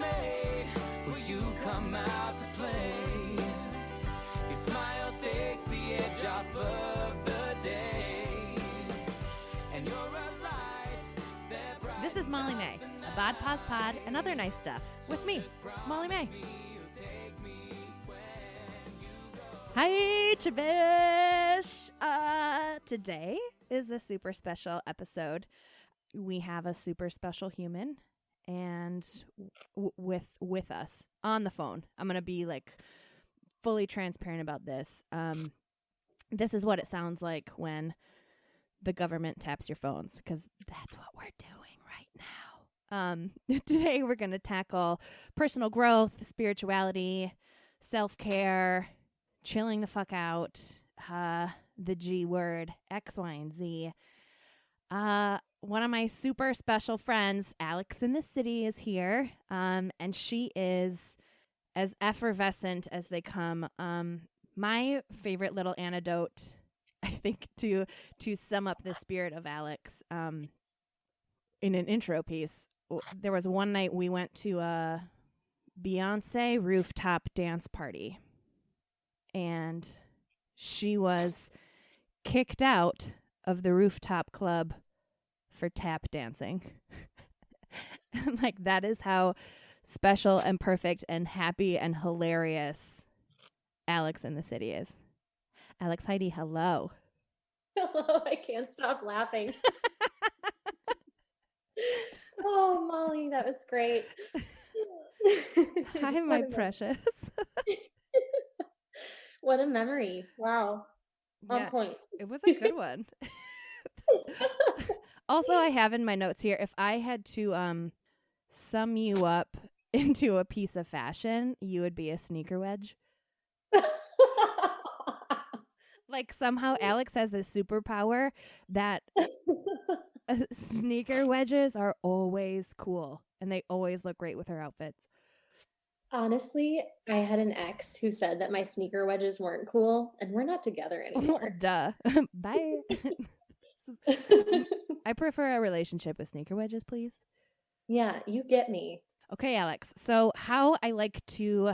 May, will you come out to play? Your smile takes the edge off of the day, and you're a light that brightens. This is Molly May, a Bod Pause Pod and other nice stuff with me, Molly May. Hi, Chabish. Today is a super special episode. We have a super special human and with us on the phone. I'm going to be like fully transparent about this. This is what it sounds like when the government taps your phones, because that's what we're doing right now. Today we're going to tackle personal growth, spirituality, self-care, chilling the fuck out, the G word, X, Y, and Z. One of my super special friends, Alex in the City, is here, and she is as effervescent as they come. My favorite little anecdote, I think, to sum up the spirit of Alex, in an intro piece, there was one night we went to a Beyonce rooftop dance party, and she was kicked out of the rooftop club for tap dancing. And like, that is how special and perfect and happy and hilarious Alex in the City is. Alex Heidi, hello. Hello, I can't stop laughing. Oh, Molly, that was great. Hi, my precious. What a memory. Wow. On Yeah, point. it was a good one. Also, I have in my notes here, if I had to sum you up into a piece of fashion, you would be a sneaker wedge. Like, somehow Alex has this superpower that sneaker wedges are always cool, and they always look great with her outfits. Honestly, I had an ex who said that my sneaker wedges weren't cool, and we're not together anymore. Duh. Bye. I prefer a relationship with sneaker wedges, please. Yeah, you get me. Okay, Alex. So how I like to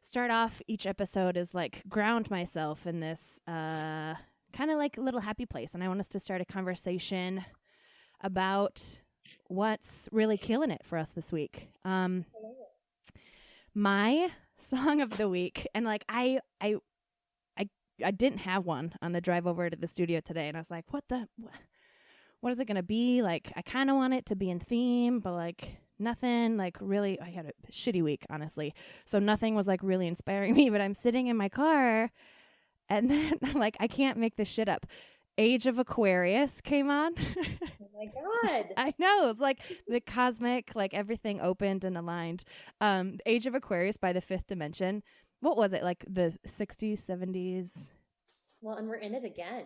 start off each episode is like ground myself in this kind of like little happy place. And I want us to start a conversation about what's really killing it for us this week. My song of the week, and like I didn't have one on the drive over to the studio today, and I was like, what is it going to be? Like, I kind of want it to be in theme, but like nothing, like really, I had a shitty week, honestly. So nothing was like really inspiring me, but I'm sitting in my car and then I'm like, I can't make this shit up. Age of Aquarius came on. Oh my God. I know. It's like the cosmic, like everything opened and aligned. Age of Aquarius by the Fifth Dimension. What was it? Like the 60s, 70s? Well, and we're in it again.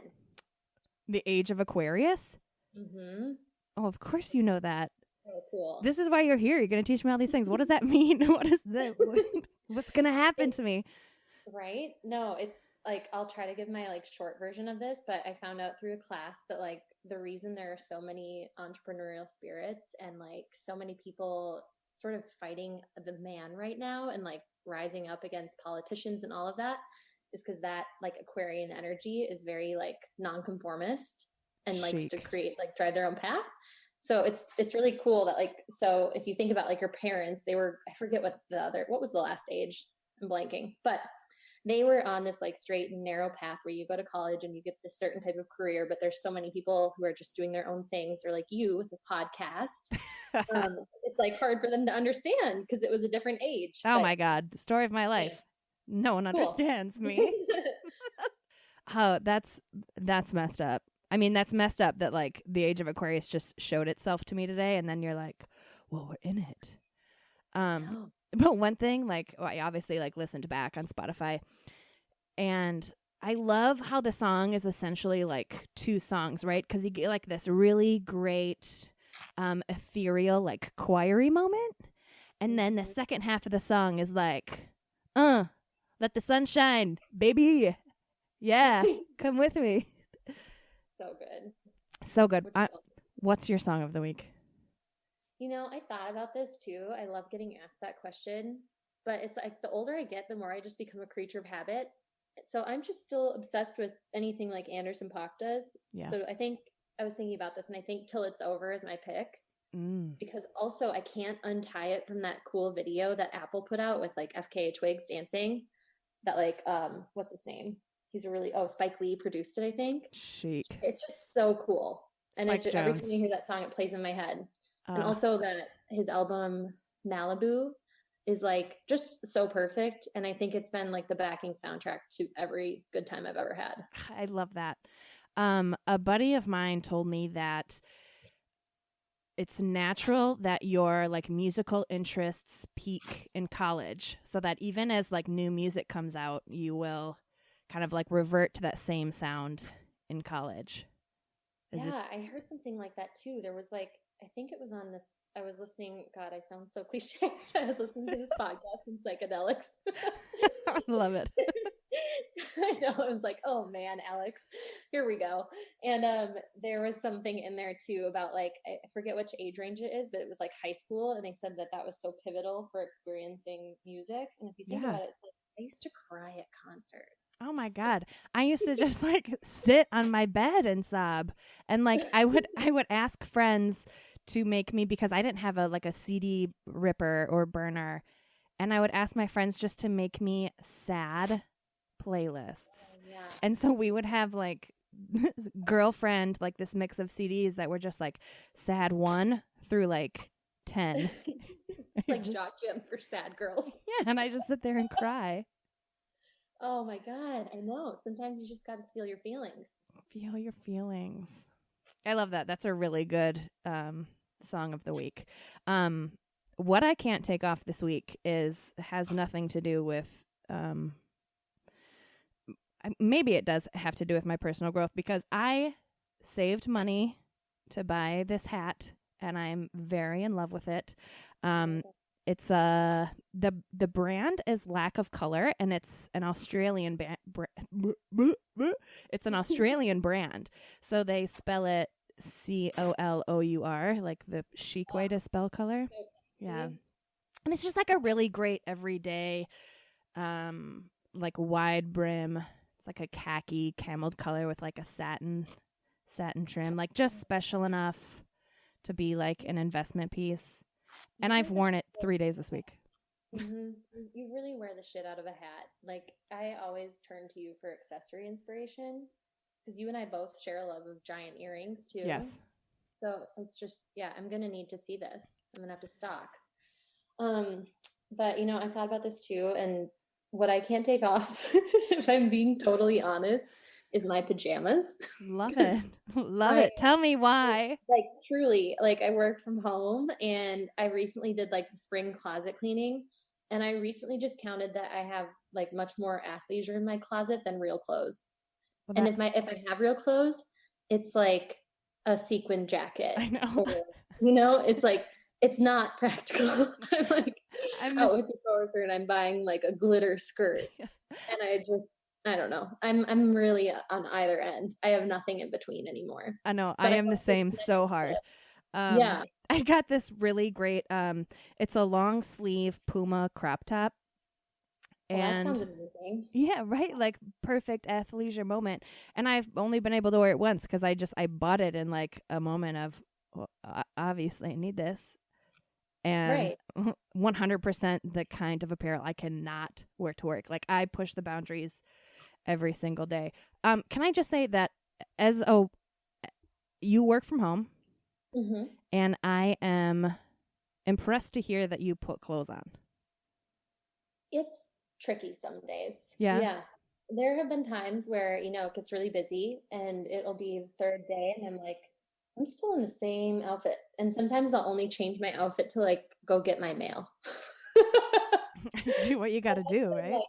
The Age of Aquarius? Mm-hmm. Oh, of course you know that. Oh, cool. This is why you're here. You're going to teach me all these things. What does that mean? What is that? What's going to happen to me? Right? No, it's like, I'll try to give my like short version of this, but I found out through a class that like the reason there are so many entrepreneurial spirits and like so many people sort of fighting the man right now and like rising up against politicians and all of that is because that like Aquarian energy is very like nonconformist and likes to create, like drive their own path. So it's really cool that like, so if you think about like your parents, they were, I forget what was the last age? I'm blanking, but they were on this like straight and narrow path where you go to college and you get this certain type of career, but there's so many people who are just doing their own things, or like you with a podcast. It's like hard for them to understand because it was a different age. Oh my God. The story of my life. Yeah. No one understands me. Oh, that's messed up. I mean, that's messed up that like the Age of Aquarius just showed itself to me today. And then you're like, well, we're in it. But one thing, like, I obviously like listened back on Spotify, and I love how the song is essentially like two songs, right? Because you get like this really great ethereal, like choiry moment. And then the second half of the song is like, let the sun shine, baby. Yeah, come with me. So good. So good. What's your song of the week? I thought about this too. I love getting asked that question, but it's like the older I get, the more I just become a creature of habit. So I'm just still obsessed with anything like Anderson .Paak does. Yeah. So I think I was thinking about this, and I think Till It's Over is my pick. Because also I can't untie it from that cool video that Apple put out with like FKA Twigs dancing. That like what's his name? He's a really Spike Lee produced it, I think. Chic. It's just so cool. And Spike every Jonze. time I hear that song, it plays in my head. And also that his album Malibu is like just so perfect. And I think it's been like the backing soundtrack to every good time I've ever had. I love that. A buddy of mine told me that it's natural that your like musical interests peak in college, so that even as like new music comes out, you will kind of like revert to that same sound in college. I heard something like that too. There was like, I think it was on this, I was listening, God, I sound so cliche. I was listening to this podcast from psychedelics. I love it. I know. I was like, oh man, Alex, here we go. And there was something in there too about like, I forget which age range it is, but it was like high school. And they said that was so pivotal for experiencing music. And if you think about it, it's like, I used to cry at concerts. Oh my God. I used to just like sit on my bed and sob. And like I would ask friends to make me, because I didn't have a CD ripper or burner. And I would ask my friends just to make me sad playlists. And so we would have like this Girlfriend, like this mix of CDs that were just like sad 1 through like 10. Like jock jams for sad girls. Yeah, and I just sit there and cry. Oh my God, I know. Sometimes you just got to feel your feelings. Feel your feelings. I love that. That's a really good song of the week. What I can't take off this week has nothing to do with maybe it does have to do with my personal growth, because I saved money to buy this hat and I'm very in love with it. It's the brand is Lack of Color, and it's an Australian it's an Australian brand. So they spell it COLOUR, like the chic way to spell color. Yeah. And it's just like a really great everyday like wide brim. It's like a khaki cameled color with like a satin trim, like just special enough to be like an investment piece. And I've worn it 3 days this week. Mm-hmm. You really wear the shit out of a hat. Like, I always turn to you for accessory inspiration, because you and I both share a love of giant earrings too. Yes. So it's just, I'm going to need to see this. I'm going to have to stock. But I thought about this too. And what I can't take off, if I'm being totally honest, is my pajamas. Love it. Love it. Tell me why. Like truly, like I work from home, and I recently did like the spring closet cleaning, and I recently just counted that I have like much more athleisure in my closet than real clothes. Well, and if I have real clothes, it's like a sequin jacket. I know. Or, it's like, it's not practical. I'm out with a coworker and I'm buying like a glitter skirt. And I don't know. I'm really on either end. I have nothing in between anymore. I know. I am the same so hard. I got this really great, it's a long sleeve Puma crop top. Well, that sounds amazing. Yeah, right? Like perfect athleisure moment. And I've only been able to wear it once because I bought it in like a moment of, well, obviously I need this. And 100% the kind of apparel I cannot wear to work. Like I push the boundaries every single day. Can I just say that you work from home, mm-hmm. and I am impressed to hear that you put clothes on. It's tricky some days. Yeah. There have been times where, it gets really busy and it'll be the third day and I'm like, I'm still in the same outfit. And sometimes I'll only change my outfit to like go get my mail. Do what you got to do, right?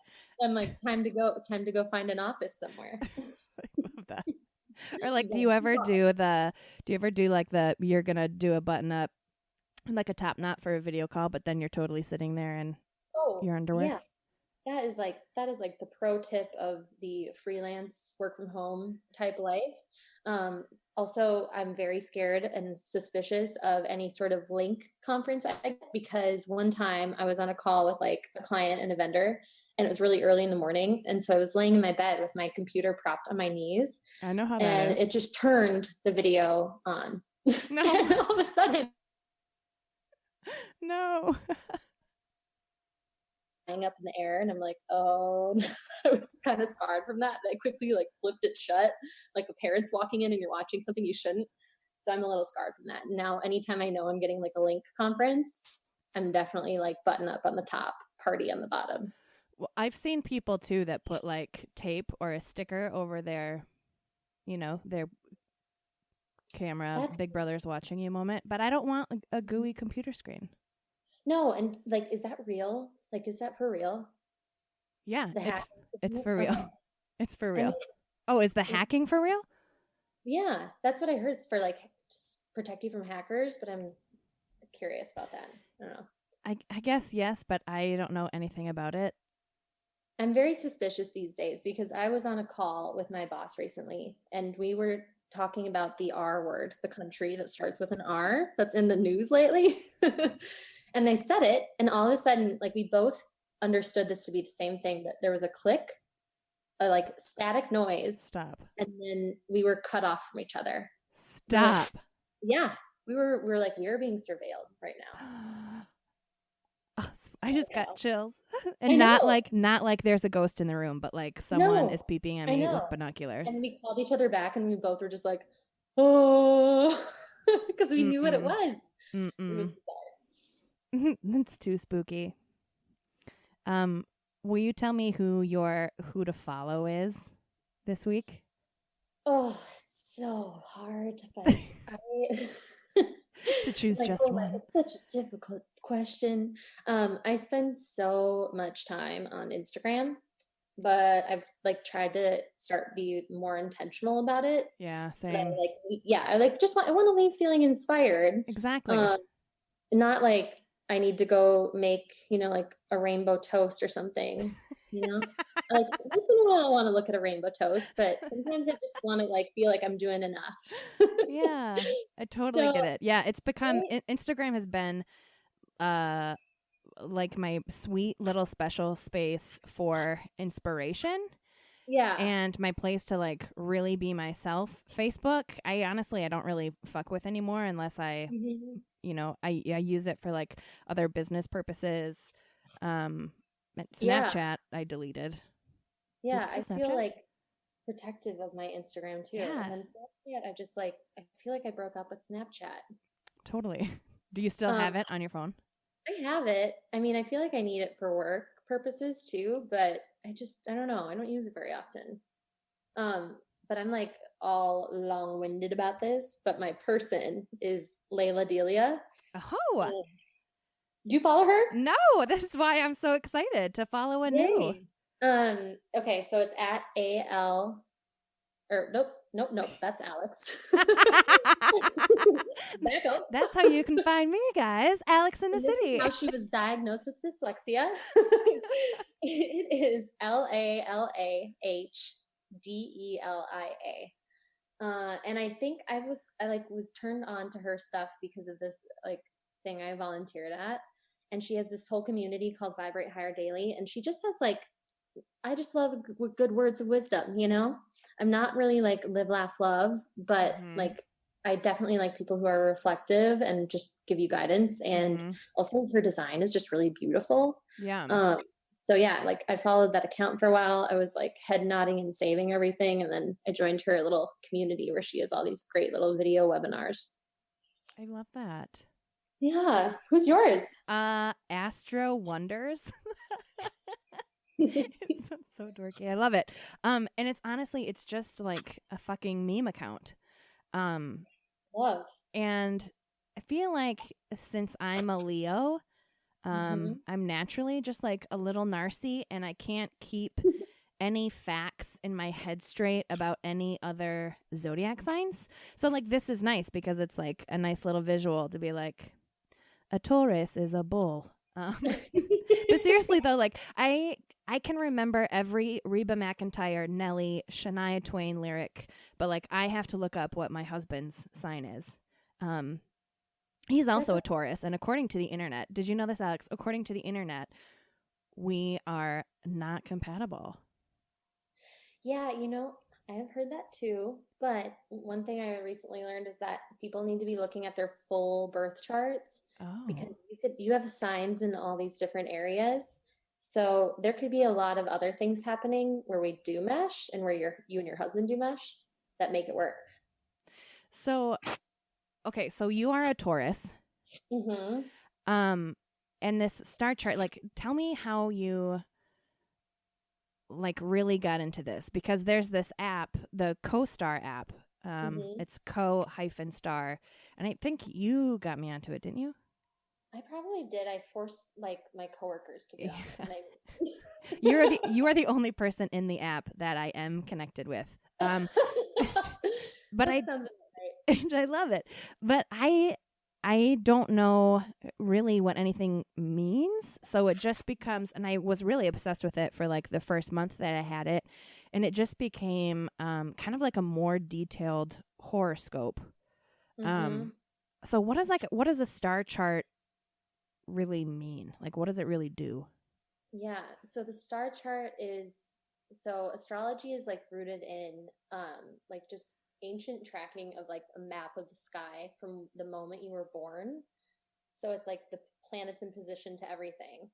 I'm like, time to go find an office somewhere. I love that. Or like, do you ever do like you're going to do a button up, like a top knot for a video call, but then you're totally sitting there in your underwear? Yeah. That is like the pro tip of the freelance work from home type life. also, I'm very scared and suspicious of any sort of link conference I get, because one time I was on a call with like a client and a vendor, and it was really early in the morning. And so I was laying in my bed with my computer propped on my knees, I know how that and is. it just turned the video on. No. And all of a sudden, No. flying up in the air, and I'm like, oh, I was kind of scarred from that. And I quickly like flipped it shut, like the parents walking in and you're watching something you shouldn't. So I'm a little scarred from that. Now, anytime I know I'm getting like a link conference, I'm definitely like button up on the top, party on the bottom. Well, I've seen people too that put like tape or a sticker over their, you know, their camera, That's- Big Brother's watching you moment, but I don't want a gooey computer screen. No, and like, is that real? Like, is that for real? Yeah, The it's hacking? for real. Okay. It's for I real. mean, Oh, is the hacking for real? yeah, that's what I heard. It's for like to protect you from hackers, but I'm curious about that. I don't know. I guess yes, but I don't know anything about it. I'm very suspicious these days because I was on a call with my boss recently, and we were talking about the R word, the country that starts with an R that's in the news lately. And they said it, and all of a sudden, like, we both understood this to be the same thing, that there was a click, a like static noise, Stop. and then we were cut off from each other. Stop. Yeah, we were like, we were being surveilled right now. Oh, I just Yeah. got chills. I And not know. like there's a ghost in the room, but like someone No, is peeping at I me with know. binoculars. And we called each other back, and we both were just like, oh, because we knew what it Mm-mm. was. It was Mm-mm. bizarre. That's too spooky. Will you tell me who to follow is this week? Oh, it's so hard, but I To choose like, just oh my, one. it's such a difficult question. I spend so much time on Instagram, but I've like tried to start be more intentional about it. Yeah, So that I, same. I like just want I want to leave feeling inspired. Exactly. Not like I need to go make, like a rainbow toast or something, Like once in a while I want to look at a rainbow toast, but sometimes I just want to like feel like I'm doing enough. Yeah, I totally So, get it. Yeah, it's become right? Instagram has been like my sweet little special space for inspiration Yeah. and my place to like really be myself. Facebook, I don't really fuck with anymore unless I Mhm. I use it for like other business purposes. Snapchat Yeah. I deleted. Yeah, Do you I still feel Snapchat? like protective of my Instagram too. Yeah. And then Snapchat, I feel like I broke up with Snapchat. Totally. Do you still have it on your phone? I have it. I mean, I feel like I need it for work purposes too, but I don't know. I don't use it very often. But I'm like all long-winded about this, but my person is Layla Delia. Oh, Do you follow her? no, this is why I'm so excited to follow a new. Yay. Okay, so it's at AL or nope, that's Alex. Back up. That's how you can find me, guys. Alex in the This is City. how she was diagnosed with dyslexia. It is LALAHDELIA. And I think I was turned on to her stuff because of this like thing I volunteered at, and she has this whole community called Vibrate Higher Daily, and she just has like, I just love good words of wisdom. I'm not really like live, laugh, love, but Mhm. like I definitely like people who are reflective and just give you guidance, and Mhm. also her design is just really beautiful. Yeah. So yeah, like I followed that account for a while. I was like head nodding and saving everything. And then I joined her little community where she has all these great little video webinars. I love that. Yeah. Who's yours? Astro Wonders. It's so dorky. I love it. And it's honestly, it's just like a fucking meme account. Love. And I feel like since I'm a Leo, Mhm. I'm naturally just like a little narcy, and I can't keep any facts in my head straight about any other zodiac signs. So like this is nice because it's like a nice little visual to be like, a Taurus is a bull. But seriously though, like I I can remember every Reba McEntire, Nelly, Shania Twain lyric, but like I have to look up what my husband's sign is. He's also a Taurus, and according to the internet, did you know this, Alex? According to the internet, we are not compatible. Yeah, I have heard that too. But one thing I recently learned is that people need to be looking at their full birth charts because you have signs in all these different areas. So there could be a lot of other things happening where we do mesh and where you and your husband do mesh that make it work. So, okay, so you are a Taurus. Mm-hmm. And this star chart, like, tell me how you like really got into this, because there's this app, the CoStar app. It's co-star, and I think you got me onto it, didn't you? I probably did. I forced like my coworkers to get on it, and you are the only person in the app that I am connected with. But I love it. But I don't know really what anything means. So it just becomes, and I was really obsessed with it for like the first month that I had it. And it just became kind of like a more detailed horoscope. So what does a star chart really mean? Like, what does it really do? Yeah. So the star chart astrology is like rooted in like just ancient tracking of like a map of the sky from the moment you were born. So it's like the planets in position to everything.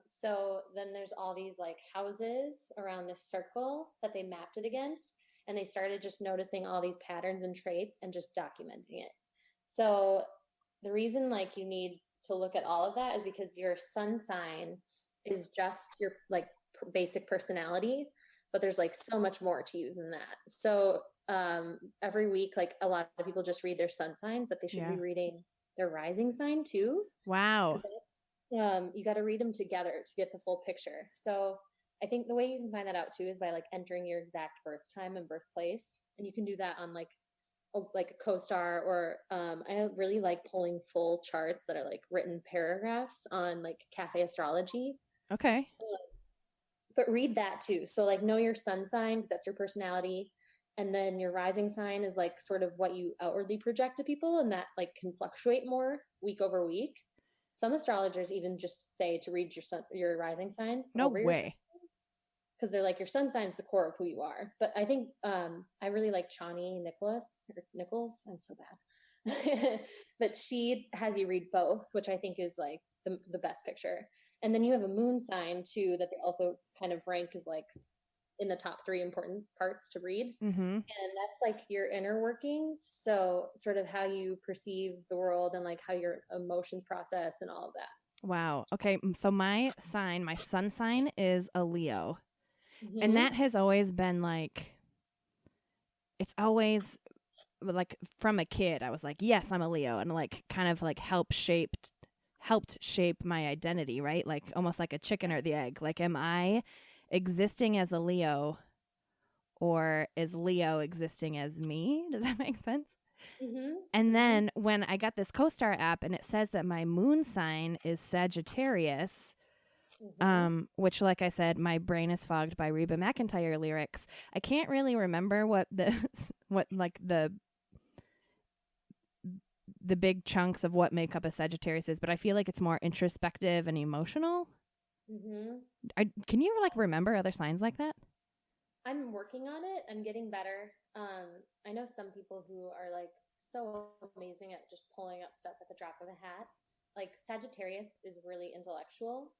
So then there's all these like houses around this circle that they mapped it against, and they started just noticing all these patterns and traits and just documenting it. So the reason like you need to look at all of that is because your sun sign is just your like basic personality, but there's like so much more to you than that. So every week, like a lot of people just read their sun signs, but they should be reading their rising sign too. Wow. You got to read them together to get the full picture. So I think the way you can find that out too is by like entering your exact birth time and birthplace, and you can do that on like a CoStar, or I really like pulling full charts that are like written paragraphs on like Cafe Astrology. Okay. But read that too. So like know your sun sign, because that's your personality. And then your rising sign is like sort of what you outwardly project to people, and that like can fluctuate more week over week. Some astrologers even just say to read your rising sign. No way. Because they're like, your sun sign's the core of who you are. But I think I really like Chani Nichols. I'm so bad. But she has you read both, which I think is like the best picture. And then you have a moon sign too that they also kind of rank as like in the top 3 important parts to read. Mm-hmm. And that's like your inner workings. So sort of how you perceive the world and like how your emotions process and all of that. Wow. Okay. So my sun sign is a Leo. Mm-hmm. And that has always been like, it's always like from a kid, I was like, yes, I'm a Leo, and like kind of like helped shape my identity, right? Like almost like a chicken or the egg. Like, am I existing as a Leo, or is Leo existing as me? Does that make sense? Mm-hmm. And then when I got this CoStar app and it says that my moon sign is Sagittarius, which, like I said, my brain is fogged by Reba McEntire lyrics. I can't really remember what the big chunks of what make up a Sagittarius is, but I feel like it's more introspective and emotional. Mm-hmm. Can you like remember other signs like that? I'm working on it. I'm getting better. I know some people who are like so amazing at just pulling up stuff at the drop of a hat. Like Sagittarius is really intellectual.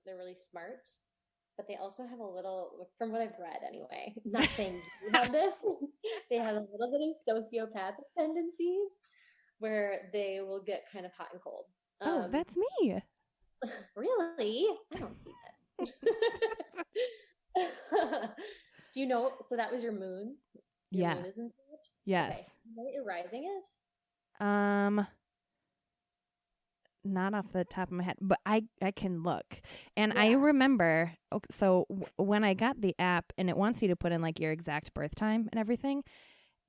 They're really smart, but they also have a little, from what I've read anyway, not saying you have this, they have a little bit of sociopathic tendencies where they will get kind of hot and cold. Oh, that's me. Really? I don't see that. Do you know? So that was your moon? Your moon is in Sag? Yes. Okay. You know what your rising is? Not off the top of my head, but I can look. And I remember, so when I got the app and it wants you to put in like your exact birth time and everything.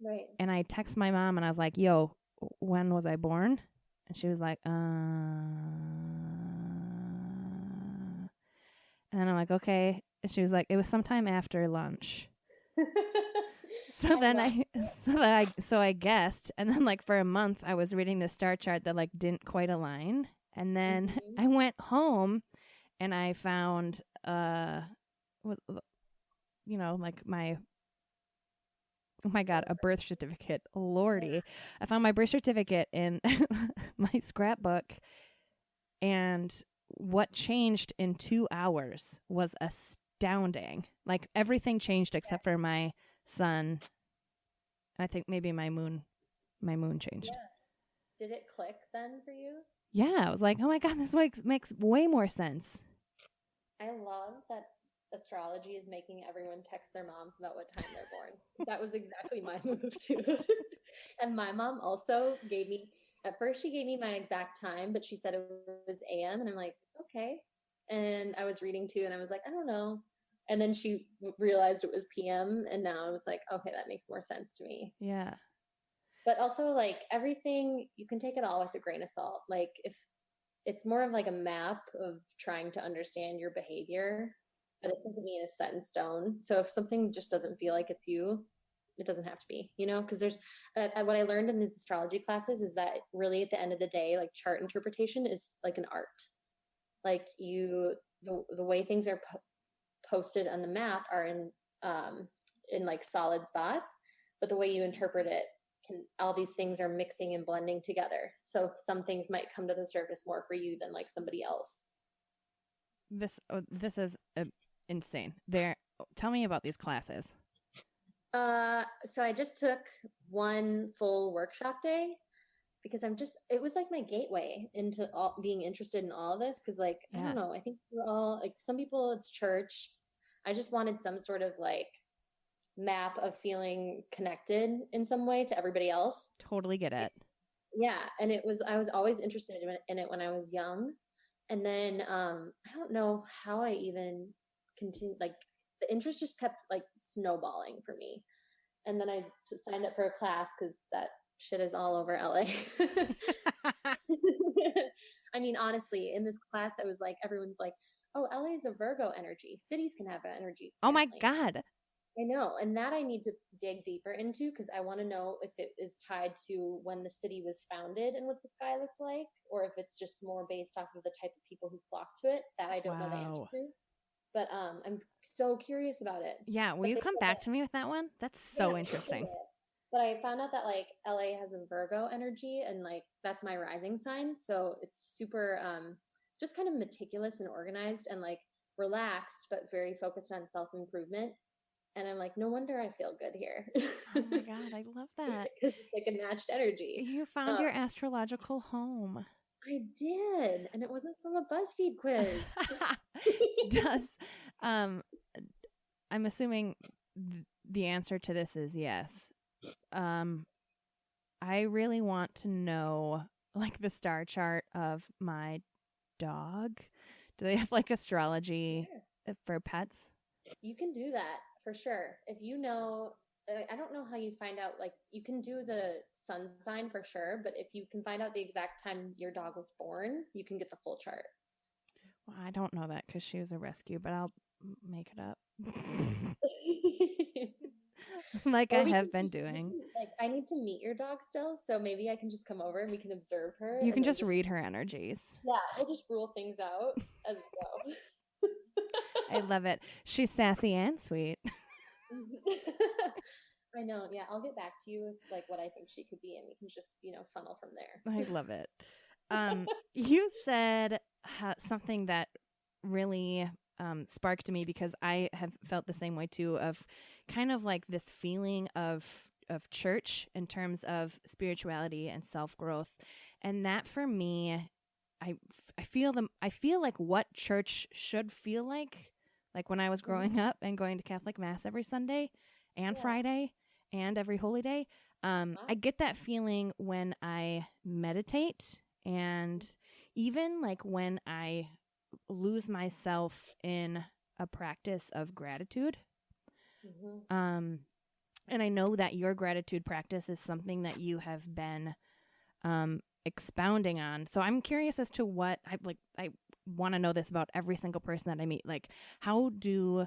Right. And I text my mom and I was like, yo, when was I born? And she was like, and And then I'm like, okay. And she was like, it was sometime after lunch. So then I guessed, and then like for a month I was reading the star chart that like didn't quite align, and then I went home and I found like my, oh my God, a birth certificate. Lordy. I found my birth certificate in my scrapbook, and what changed in 2 hours was astounding. Like everything changed except for my sun. I think maybe my moon changed. Yeah. Did it click then for you? Yeah, I was like, oh my God, this makes way more sense. I love that astrology is making everyone text their moms about what time they're born. That was exactly my move too. And my mom also gave me, at first she gave me my exact time, but she said it was AM, and I'm like, okay. And I was reading too, and I was like, I don't know. And then she realized it was PM, and now I was like, okay, that makes more sense to me. Yeah. But also, like, everything, you can take it all with a grain of salt. Like, if it's more of like a map of trying to understand your behavior, but it doesn't mean it's set in stone. So if something just doesn't feel like it's you, it doesn't have to be, because there's what I learned in these astrology classes is that really at the end of the day, like chart interpretation is like an art. Like the way things are posted on the map are in like solid spots, but the way you interpret it, all these things are mixing and blending together. So some things might come to the surface more for you than like somebody else. This is insane. Tell me about these classes. So I just took one full workshop day because it was like my gateway into being interested in all of this. Cause like, I don't know, I think we're all like, some people it's church. I just wanted some sort of like map of feeling connected in some way to everybody else. Totally get it. Yeah. And I was always interested in it when I was young. And then, I don't know how I even continued, like the interest just kept like snowballing for me. And then I signed up for a class because that shit is all over LA. I mean, honestly, in this class, I was like, everyone's like, oh, LA is a Virgo energy. Cities can have energies. Oh my God. I know. And that I need to dig deeper into because I want to know if it is tied to when the city was founded and what the sky looked like, or if it's just more based off of the type of people who flock to it. That I don't know the answer to. But I'm so curious about it. Yeah, will you come back to me with that one? That's so interesting. But I found out that like LA has a Virgo energy, and like that's my rising sign. So it's super just kind of meticulous and organized and like relaxed, but very focused on self-improvement. And I'm like, no wonder I feel good here. Oh my God, I love that. It's like a matched energy. You found your astrological home. I did. And it wasn't from a BuzzFeed quiz. I'm assuming the answer to this is yes. I really want to know like the star chart of my dog. Do they have like astrology for pets? You can do that for sure. If you know, I don't know how you find out, like you can do the sun sign for sure, but if you can find out the exact time your dog was born, you can get the full chart. Well, I don't know that because she was a rescue, but I'll make it up. Like I have been doing. Like I need to meet your dog still, so maybe I can just come over and we can observe her. You can just read her energies. Yeah, we'll just rule things out as we go. I love it. She's sassy and sweet. I know. Yeah, I'll get back to you with like what I think she could be, and we can just funnel from there. I love it. You said something that really sparked me because I have felt the same way too, of kind of like this feeling of church in terms of spirituality and self-growth. And that for me, I feel like what church should feel like when I was growing up and going to Catholic Mass every Sunday and Friday and every holy day. I get that feeling when I meditate, and even like when I lose myself in a practice of gratitude. Mm-hmm. And I know that your gratitude practice is something that you have been expounding on. So I'm curious as to what I want to know this about every single person that I meet. Like, how do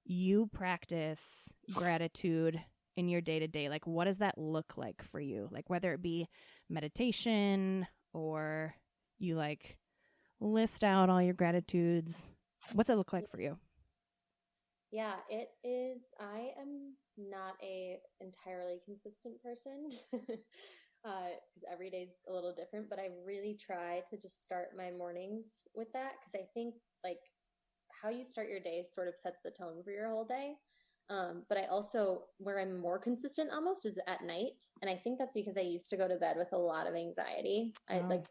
you practice gratitude in your day-to-day? Like, what does that look like for you? Like, whether it be meditation or you like list out all your gratitudes, what's it look like for you? Yeah, it is. I am not a entirely consistent person because every day's a little different, but I really try to just start my mornings with that because I think like how you start your day sort of sets the tone for your whole day. But I also, where I'm more consistent almost is at night. And I think that's because I used to go to bed with a lot of anxiety. I like,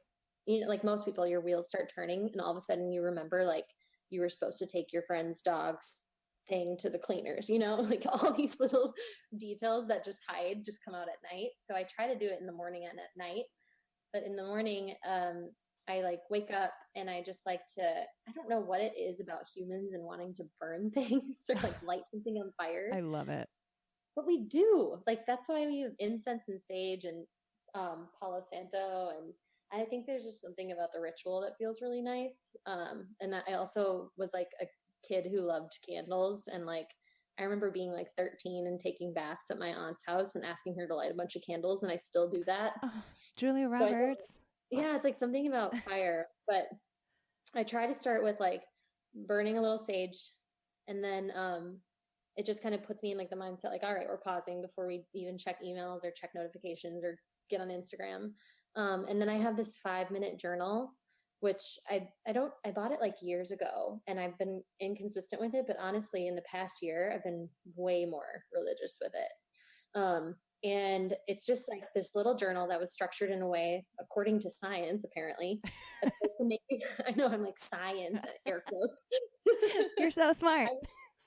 you know, like most people, your wheels start turning and all of a sudden you remember like you were supposed to take your friend's dog's thing to the cleaners, you know, like all these little details that just come out at night. So I try to do it in the morning and at night. But in the morning, I like wake up and I just like to, I don't know what it is about humans and wanting to burn things or like light something on fire. I love it. But we do. Like that's why we have incense and sage and Palo Santo. And I think there's just something about the ritual that feels really nice. And that I also was like a kid who loved candles. And like, I remember being like 13 and taking baths at my aunt's house and asking her to light a bunch of candles. And I still do that. Oh, Julia Roberts. Yeah, it's like something about fire, but I try to start with like burning a little sage and then it just kind of puts me in like the mindset like, all right, we're pausing before we even check emails or check notifications or get on Instagram. And then I have this 5-minute journal, which I bought it like years ago and I've been inconsistent with it, but honestly in the past year, I've been way more religious with it. And it's just like this little journal that was structured in a way, according to science, apparently. That's supposed to make me, I know I'm like science, air quotes. You're so smart.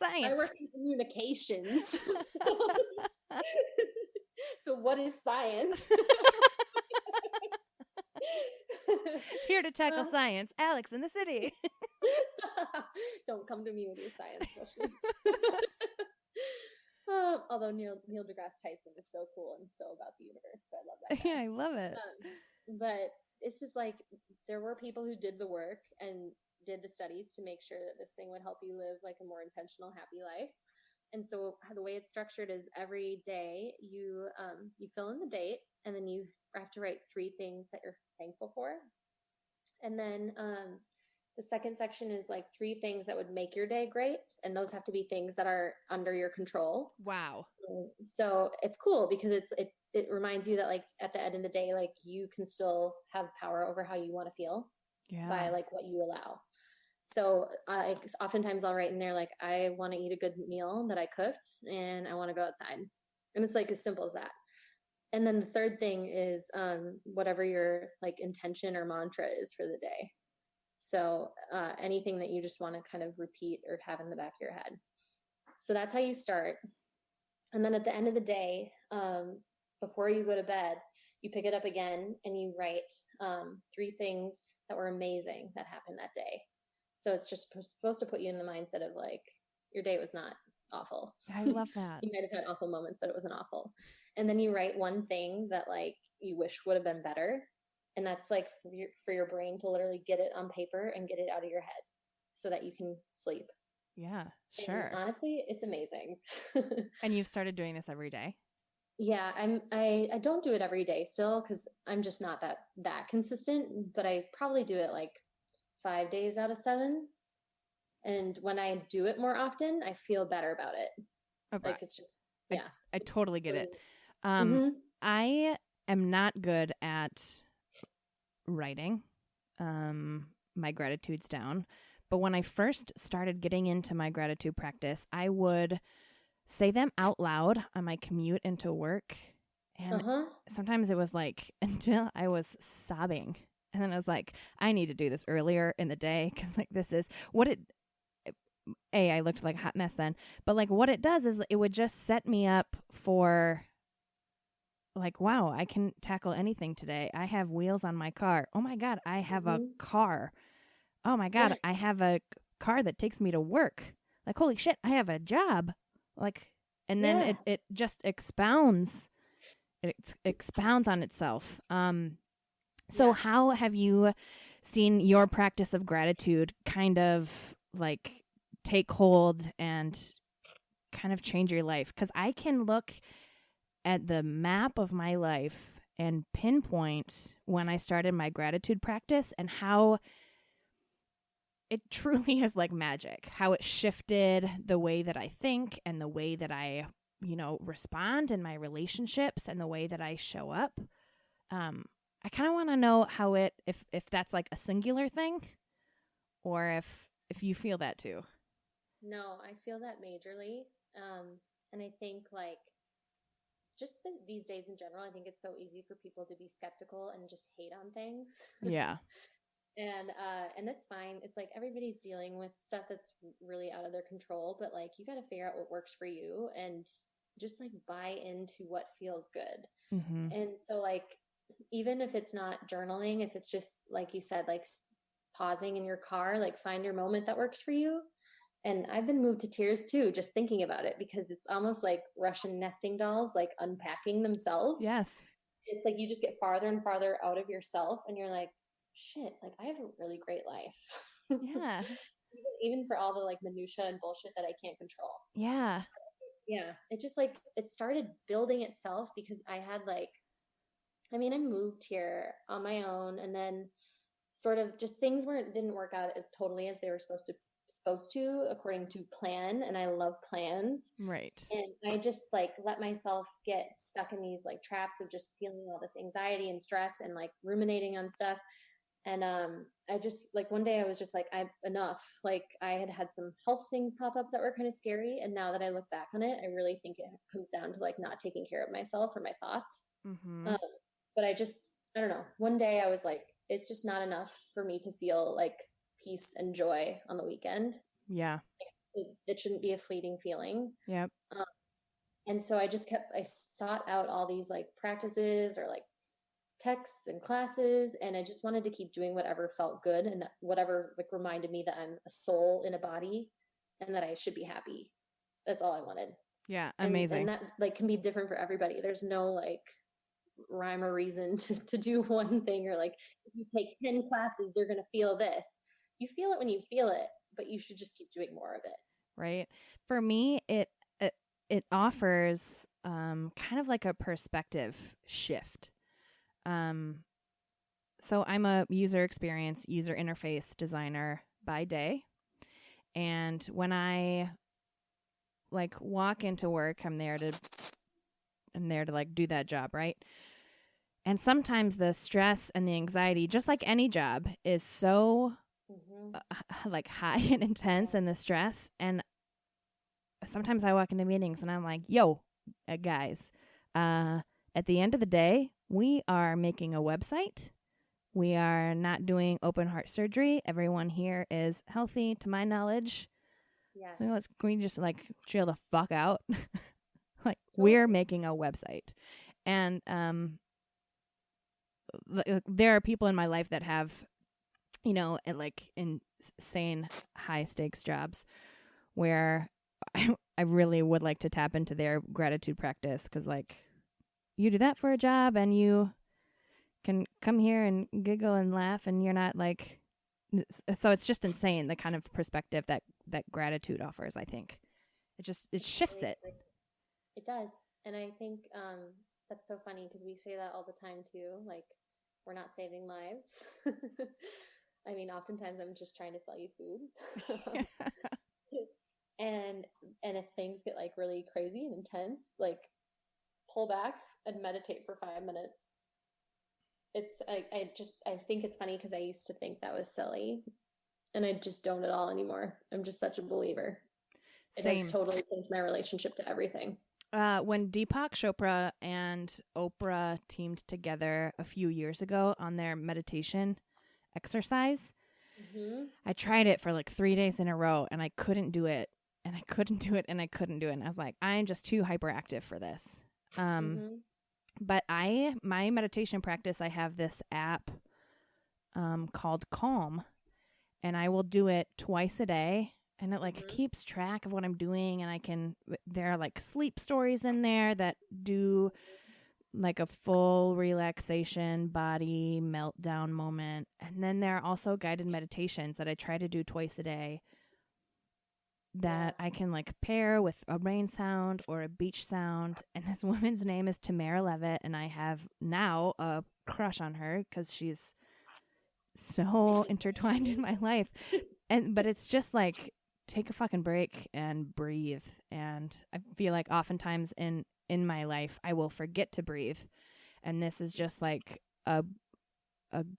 Science. I work in communications. So what is science? Here to tackle science, Alex in the city. Don't come to me with your science questions. Although Neil deGrasse Tyson is so cool and so about the universe, so I love that guy. Yeah, I love it. But this is like there were people who did the work and did the studies to make sure that this thing would help you live like a more intentional, happy life. And so the way it's structured is every day you fill in the date and then you have to write 3 things that you're thankful for. And then the second section is like 3 things that would make your day great. And those have to be things that are under your control. Wow. So it's cool because it reminds you that like at the end of the day, like you can still have power over how you want to feel by like what you allow. So oftentimes I'll write in there, like, I want to eat a good meal that I cooked and I want to go outside. And it's like as simple as that. And then the third thing is whatever your like intention or mantra is for the day. So anything that you just want to kind of repeat or have in the back of your head. So that's how you start. And then at the end of the day, before you go to bed, you pick it up again and you write 3 things that were amazing that happened that day. So it's just supposed to put you in the mindset of like, your day was not awful. I love that. You might have had awful moments, but it wasn't awful. And then you write 1 thing that like you wish would have been better. And that's like for your brain to literally get it on paper and get it out of your head so that you can sleep. Yeah, sure. And honestly, it's amazing. And you've started doing this every day? Yeah, I don't do it every day still because I'm just not that consistent, but I probably do it like 5 days out of 7. And when I do it more often, I feel better about it. Okay. Like it's just, yeah. I totally get it. Mhm. I am not good at writing my gratitudes down. But when I first started getting into my gratitude practice, I would say them out loud on my commute into work. And sometimes it was like until I was sobbing. And then I was like, I need to do this earlier in the day because like this is what I looked like a hot mess then. But like what it does is it would just set me up for like, wow, I can tackle anything today. I have wheels on my car. Oh my God, I have a car. Oh my God, I have a car that takes me to work. Like, holy shit, I have a job. Like, and then it just expounds. It expounds on itself. So Yes. how have you seen your practice of gratitude kind of like take hold and kind of change your life? Because I can look at the map of my life and pinpoint when I started my gratitude practice and how it truly is like magic, how it shifted the way that I think and the way that I, respond in my relationships and the way that I show up. I kind of want to know how if that's like a singular thing or if you feel that too. No, I feel that majorly. And I think like these days in general, I think it's so easy for people to be skeptical and just hate on things. Yeah. And that's fine. It's like everybody's dealing with stuff that's really out of their control, but like you got to figure out what works for you and just like buy into what feels good. Mm-hmm. And so like even if it's not journaling, if it's just like you said, like pausing in your car, like find your moment that works for you. And I've been moved to tears too, just thinking about it, because it's almost like Russian nesting dolls, like unpacking themselves. Yes. It's like you just get farther and farther out of yourself and you're like, shit, like I have a really great life. Yeah. Even for all the like minutia and bullshit that I can't control. Yeah. Yeah. It just like, it started building itself because I had like, I moved here on my own and then sort of just things didn't work out as totally as they were supposed to according to plan. And I love plans. Right. And I just like let myself get stuck in these like traps of just feeling all this anxiety and stress and like ruminating on stuff. And I just like one day I was just like, I'm enough. Like I had some health things pop up that were kind of scary. And now that I look back on it, I really think it comes down to like not taking care of myself or my thoughts. Mm-hmm. But I don't know. One day I was like, it's just not enough for me to feel like peace and joy on the weekend. Yeah. It shouldn't be a fleeting feeling. Yep. And so I sought out all these like practices or like texts and classes, and I just wanted to keep doing whatever felt good and whatever like reminded me that I'm a soul in a body and that I should be happy. That's all I wanted. Yeah. Amazing. And that like can be different for everybody. There's no like rhyme or reason to do one thing, or like if you take 10 classes you're going to feel this. You feel it when you feel it, but you should just keep doing more of it. Right. For me, it offers kind of like a perspective shift. So I'm a user interface designer by day. And when I like walk into work, I'm there to like do that job, right? And sometimes the stress and the anxiety, just like any job, is so like high and intense, and the stress. And sometimes I walk into meetings and I'm like, yo, guys, at the end of the day, we are making a website. We are not doing open heart surgery. Everyone here is healthy, to my knowledge. Yes. So can we just like chill the fuck out? Like we're making a website. And there are people in my life that have, like insane high stakes jobs where I really would like to tap into their gratitude practice, because like you do that for a job and you can come here and giggle and laugh and you're not like, so it's just insane the kind of perspective that gratitude offers. I think it shifts it. It does. And I think that's so funny because we say that all the time too, like we're not saving lives. I mean, oftentimes I'm just trying to sell you food. And if things get like really crazy and intense, like pull back and meditate for 5 minutes. It's I think it's funny because I used to think that was silly, and I just don't at all anymore. I'm just such a believer. It has totally changed my relationship to everything. When Deepak Chopra and Oprah teamed together a few years ago on their meditation exercise, I tried it for like 3 days in a row, and I couldn't do it, and I couldn't do it, and I couldn't do it. And I was like, I'm just too hyperactive for this. But my meditation practice, I have this app called Calm, and I will do it twice a day. And it like keeps track of what I'm doing, and there are like sleep stories in there that do like a full relaxation body meltdown moment. And then there are also guided meditations that I try to do twice a day that I can like pair with a rain sound or a beach sound. And this woman's name is Tamara Levitt, and I have now a crush on her because she's so intertwined in my life. But it's just like, take a fucking break and breathe. And I feel like oftentimes in my life I will forget to breathe, and this is just like a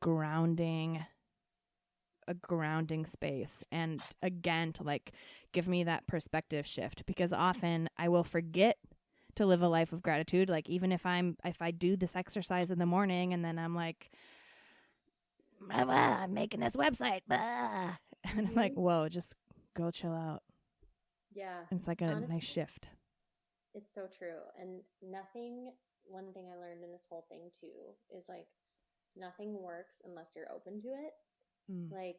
grounding space, and again to like give me that perspective shift, because often I will forget to live a life of gratitude. Like even if I do this exercise in the morning and then I'm like, I'm making this website, and it's like, whoa, just go chill out. Yeah. And it's like a Honestly, nice shift. it's so true. And one thing I learned in this whole thing too is like nothing works unless you're open to it. Like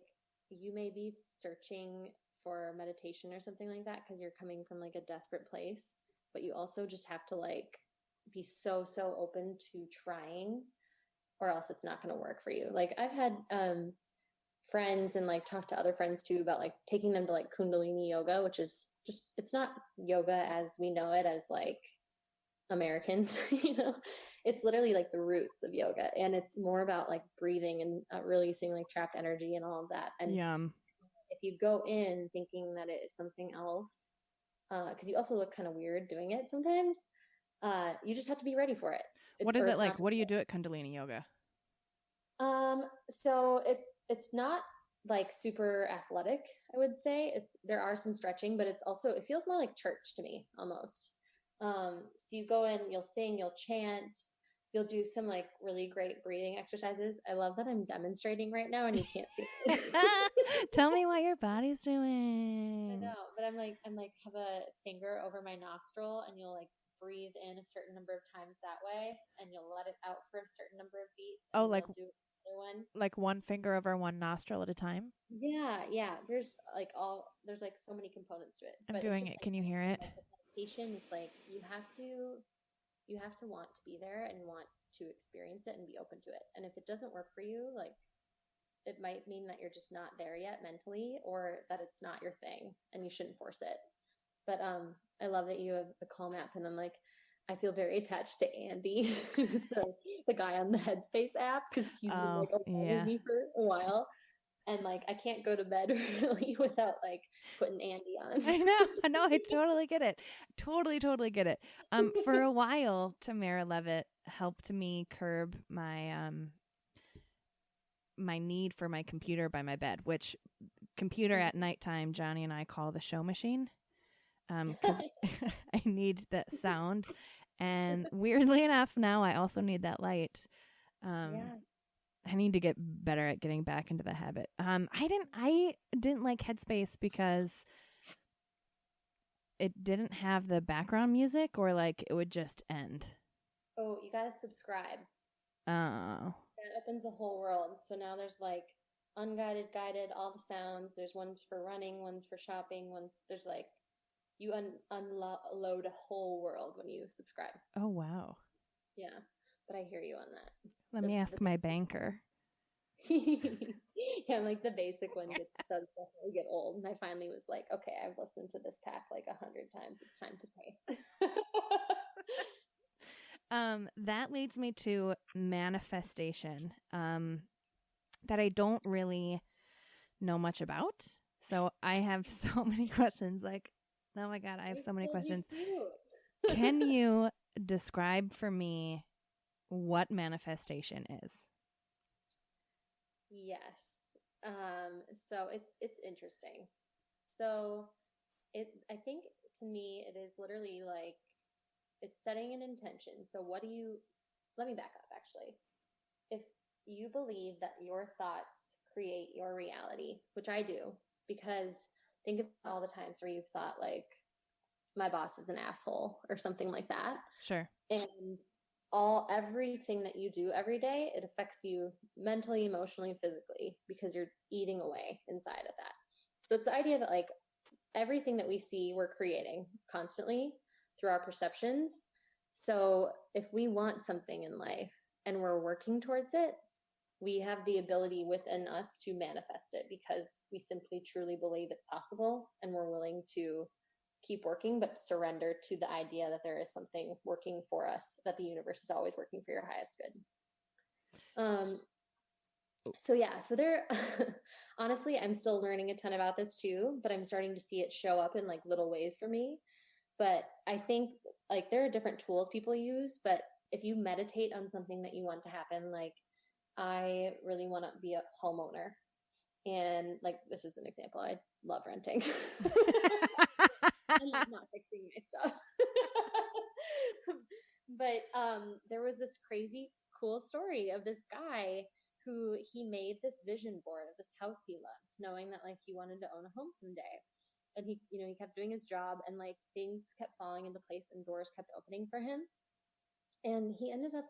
you may be searching for meditation or something like that because you're coming from like a desperate place, but you also just have to like be so open to trying, or else it's not going to work for you. Like I've had friends and like talked to other friends too about like taking them to like Kundalini yoga, which is just, it's not yoga as we know it as like Americans, you know, it's literally like the roots of yoga, and it's more about like breathing and releasing like trapped energy and all of that. And if you go in thinking that it is something else, because you also look kind of weird doing it sometimes, you just have to be ready for it. What is it like? What do you do at Kundalini yoga? So it's not like super athletic, I would say. There are some stretching, but it feels more like church to me almost. So you go in, you'll sing, you'll chant, you'll do some like really great breathing exercises. I love that I'm demonstrating right now and you can't see me. Tell me what your body's doing. I know, but I'm like have a finger over my nostril, and you'll like breathe in a certain number of times that way, and you'll let it out for a certain number of beats. Oh, like do another one, like one finger over one nostril at a time. Yeah. There's like so many components to it. I'm doing it. Can you hear it? Meditation, it's like you have to want to be there and want to experience it and be open to it. And if it doesn't work for you, like it might mean that you're just not there yet mentally, or that it's not your thing and you shouldn't force it. But I love that you have the Calm app, and I'm like, I feel very attached to Andy, who's the guy on the Headspace app, because he's been like with me for a while. And like I can't go to bed really without like putting Andy on. I know. I totally get it. Totally get it. For a while, Tamara Levitt helped me curb my my need for my computer by my bed, which computer at nighttime, Johnny and I call the show machine, because I need that sound, and weirdly enough, now I also need that light. I need to get better at getting back into the habit. I didn't like Headspace because it didn't have the background music, or like it would just end. Oh, you gotta subscribe. Oh. That opens a whole world. So now there's like unguided, guided, all the sounds. There's ones for running, ones for shopping, there's like you unload a whole world when you subscribe. Oh wow. Yeah, but I hear you on that. Let me ask my banker. Yeah, like the basic one does definitely get old. And I finally was like, okay, I've listened to this pack like 100 times. It's time to pay. That leads me to manifestation, that I don't really know much about. So I have so many questions. Like, oh my God, I have so many questions. Can you describe for me what manifestation is? Yes. So it's interesting. So I think to me it is literally like it's setting an intention. So let me back up actually. If you believe that your thoughts create your reality, which I do, because think of all the times where you've thought like my boss is an asshole or something like that. Sure. And everything that you do every day, it affects you mentally, emotionally, physically, because you're eating away inside of that. So it's the idea that like everything that we see, we're creating constantly through our perceptions. So if we want something in life and we're working towards it, we have the ability within us to manifest it because we simply truly believe it's possible and we're willing to keep working, but surrender to the idea that there is something working for us, that the universe is always working for your highest good. So yeah, so there, honestly, I'm still learning a ton about this too, but I'm starting to see it show up in like little ways for me. But I think like there are different tools people use, but if you meditate on something that you want to happen, like I really want to be a homeowner. And like, this is an example. I love renting. I love not fixing my stuff. But there was this crazy cool story of this guy who he made this vision board of this house he loved, knowing that like he wanted to own a home someday. And he, you know, he kept doing his job and like things kept falling into place and doors kept opening for him. And he ended up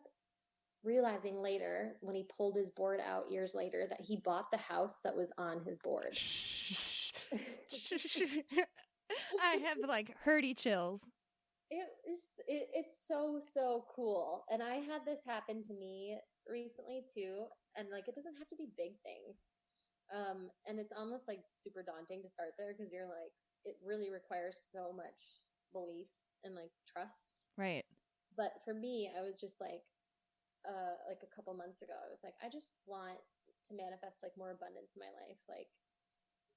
realizing later when he pulled his board out years later that he bought the house that was on his board. I have like herdy chills. It's so cool. And I had this happen to me recently too. And like, it doesn't have to be big things. And it's almost like super daunting to start there because you're like, it really requires so much belief and like trust. Right. But for me, I was just like a couple months ago, I was like, I just want to manifest like more abundance in my life. Like,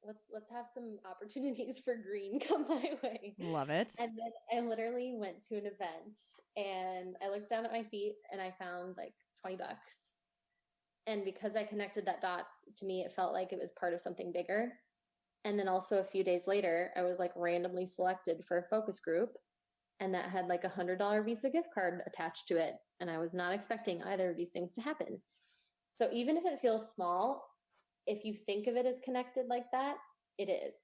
let's have some opportunities for green come my way. Love it. And then I literally went to an event and I looked down at my feet and I found like $20. And because I connected that dots, to me, it felt like it was part of something bigger. And then also a few days later, I was like randomly selected for a focus group. And that had like $100 Visa gift card attached to it. And I was not expecting either of these things to happen. So even if it feels small, if you think of it as connected like that, it is.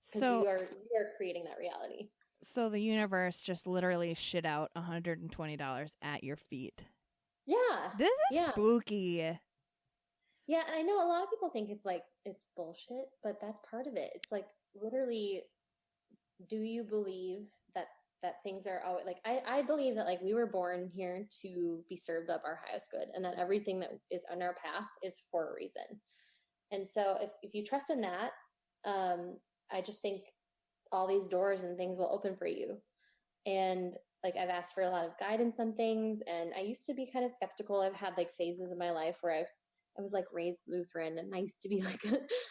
Because So you are creating that reality. So the universe just literally shit out $120 at your feet. Yeah. This is spooky. Yeah, and I know a lot of people think it's like it's bullshit, but that's part of it. It's like literally, do you believe that things are always like I believe that like we were born here to be served up our highest good, and that everything that is on our path is for a reason. And so if you trust in that, I just think all these doors and things will open for you. And like I've asked for a lot of guidance on things, and I used to be kind of skeptical. I've had like phases of my life where I was like raised Lutheran, and I used to be like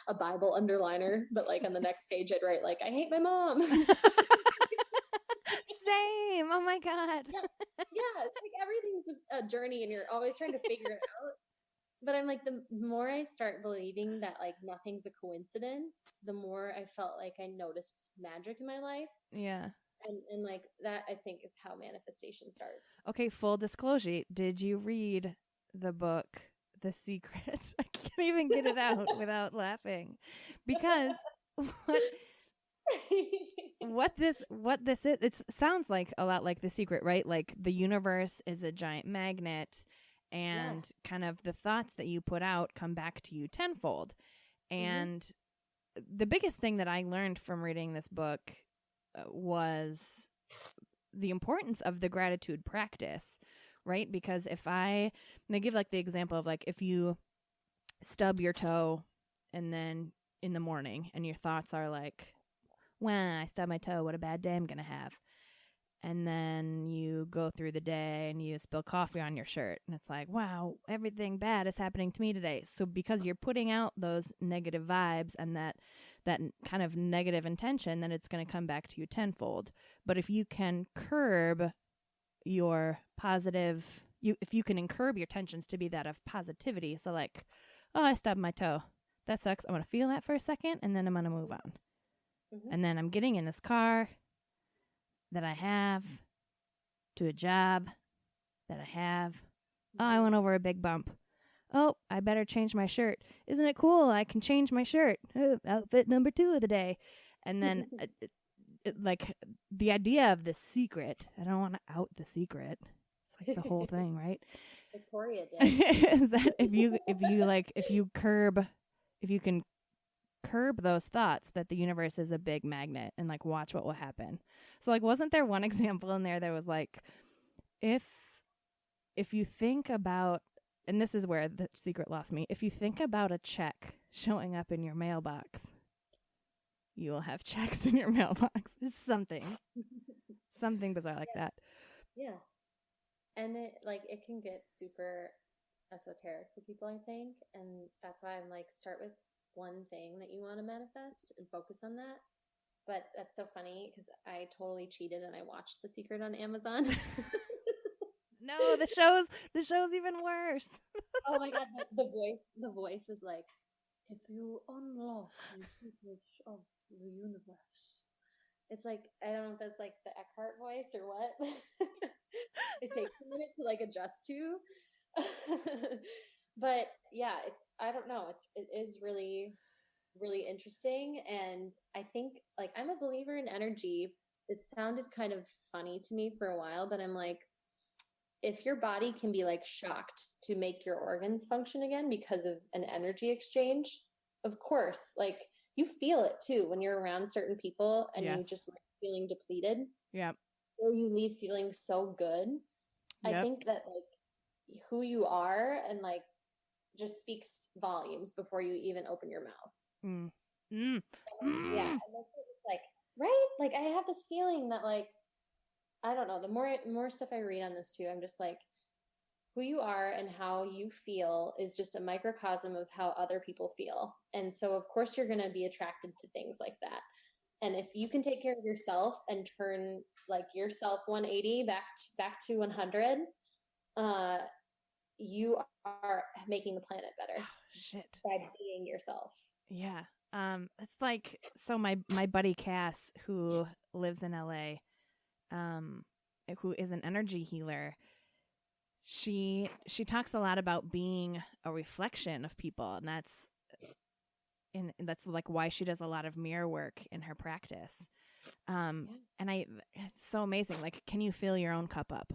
a Bible underliner, but like on the next page I'd write like, I hate my mom. Same. Oh my God. Yeah. It's like everything's a journey and you're always trying to figure it out. But I'm like, the more I start believing that like nothing's a coincidence, the more I felt like I noticed magic in my life. Yeah. And like that, I think, is how manifestation starts. Okay, full disclosure. Did you read the book, The Secret? I can't even get it out without laughing. Because what this is, it sounds like a lot like The Secret, right? Like the universe is a giant magnet, and kind of the thoughts that you put out come back to you tenfold. And the biggest thing that I learned from reading this book was the importance of the gratitude practice, right? Because if they give like the example of like if you stub your toe and then in the morning and your thoughts are like, wow, I stubbed my toe, what a bad day I'm gonna have. And then you go through the day and you spill coffee on your shirt and it's like, wow, everything bad is happening to me today. So because you're putting out those negative vibes and that kind of negative intention, then it's going to come back to you tenfold. But if you can curb your positive, if you can curb your tensions to be that of positivity. So like, oh, I stubbed my toe. That sucks. I'm going to feel that for a second and then I'm going to move on. And then I'm getting in this car that I have to a job that I have. Oh, I went over a big bump. Oh, I better change my shirt. Isn't it cool? I can change my shirt. Outfit number 2 of the day. And then like the idea of the secret, I don't want to out the secret. It's like the whole thing, right? Victoria did. Is that if you can curb those thoughts that the universe is a big magnet and like watch what will happen. So like wasn't there one example in there that was like if you think about, and this is where the secret lost me, if you think about a check showing up in your mailbox, you will have checks in your mailbox. Just something bizarre like that. Yeah. And it can get super esoteric for people, I think. And that's why I'm like, start with one thing that you want to manifest and focus on that. But that's so funny because I totally cheated and I watched The Secret on Amazon. No, the show's even worse. Oh my god, the voice was like, if you unlock the secrets of the universe. It's like, I don't know if that's like the Eckhart voice or what. It takes a minute to like adjust to. But yeah, I don't know. It is really, really interesting. And I think like I'm a believer in energy. It sounded kind of funny to me for a while, but I'm like, if your body can be like shocked to make your organs function again because of an energy exchange, of course, like you feel it too when you're around certain people and you just like feeling depleted. Yep. Or you leave feeling so good. Yep. I think that like who you are and like just speaks volumes before you even open your mouth. Yeah. And that's just like, right? Like I have this feeling that like, I don't know, the more stuff I read on this too, I'm just like, who you are and how you feel is just a microcosm of how other people feel. And so of course you're going to be attracted to things like that. And if you can take care of yourself and turn like yourself 180 back to 100, you are making the planet better. Shit. By being yourself. Yeah. It's like, so my buddy Cass, who lives in LA, who is an energy healer, she talks a lot about being a reflection of people, and that's like why she does a lot of mirror work in her practice. And it's so amazing. Like, can you fill your own cup up?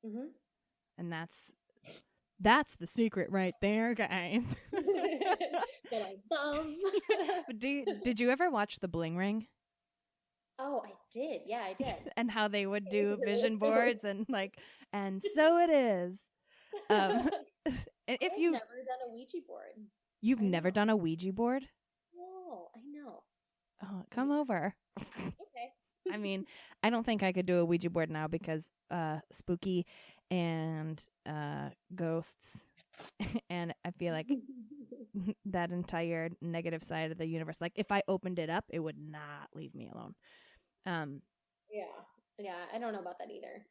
Mm-hmm. And that's the secret right there, guys. Did you ever watch The Bling Ring? Oh, I did. Yeah, I did. And how they would do vision boards and like, and so it is. If you've never done a Ouija board. You've never done a Ouija board? No, I know. Oh, come over. Okay. I mean, I don't think I could do a Ouija board now because spooky and ghosts. And I feel like that entire negative side of the universe, like if I opened it up, it would not leave me alone. Yeah, I don't know about that either.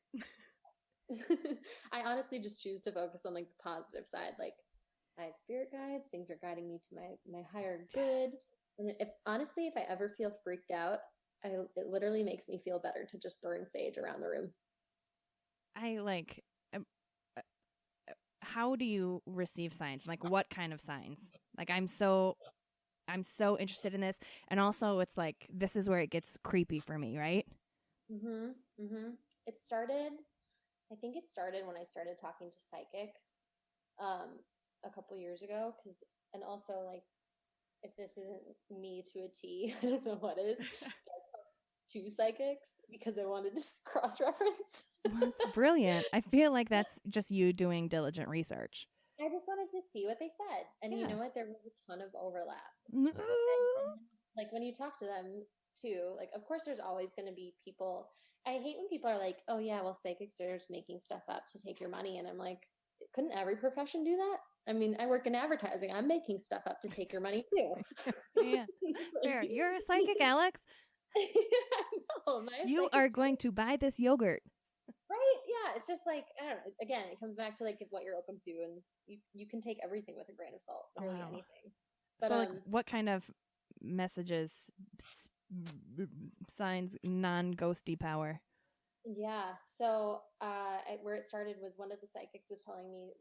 I honestly just choose to focus on like the positive side. Like I have spirit guides, things are guiding me to my higher good. And if I ever feel freaked out, it literally makes me feel better to just burn sage around the room. How do you receive signs? Like what kind of signs? Like I'm so interested in this, and also it's like this is where it gets creepy for me, right? I think it started when I started talking to psychics a couple years ago, and also like if this isn't me to a T, I don't know what is. To psychics because I wanted to cross-reference. That's brilliant. I feel like that's just you doing diligent research. I just wanted to see what they said. And you know what? There was a ton of overlap. No. And, like when you talk to them too, like of course there's always going to be people. I hate when people are like, oh yeah, well psychics are just making stuff up to take your money. And I'm like, couldn't every profession do that? I mean, I work in advertising. I'm making stuff up to take your money too. Yeah. Fair. You're a psychic, Alex. You are going to buy this yogurt. Right? Yeah. It's just like, I don't know. Again, it comes back to like what you're open to, and you can take everything with a grain of salt, literally anything. But, so like what kind of messages, signs, non-ghosty power? Yeah. So where it started was one of the psychics was telling me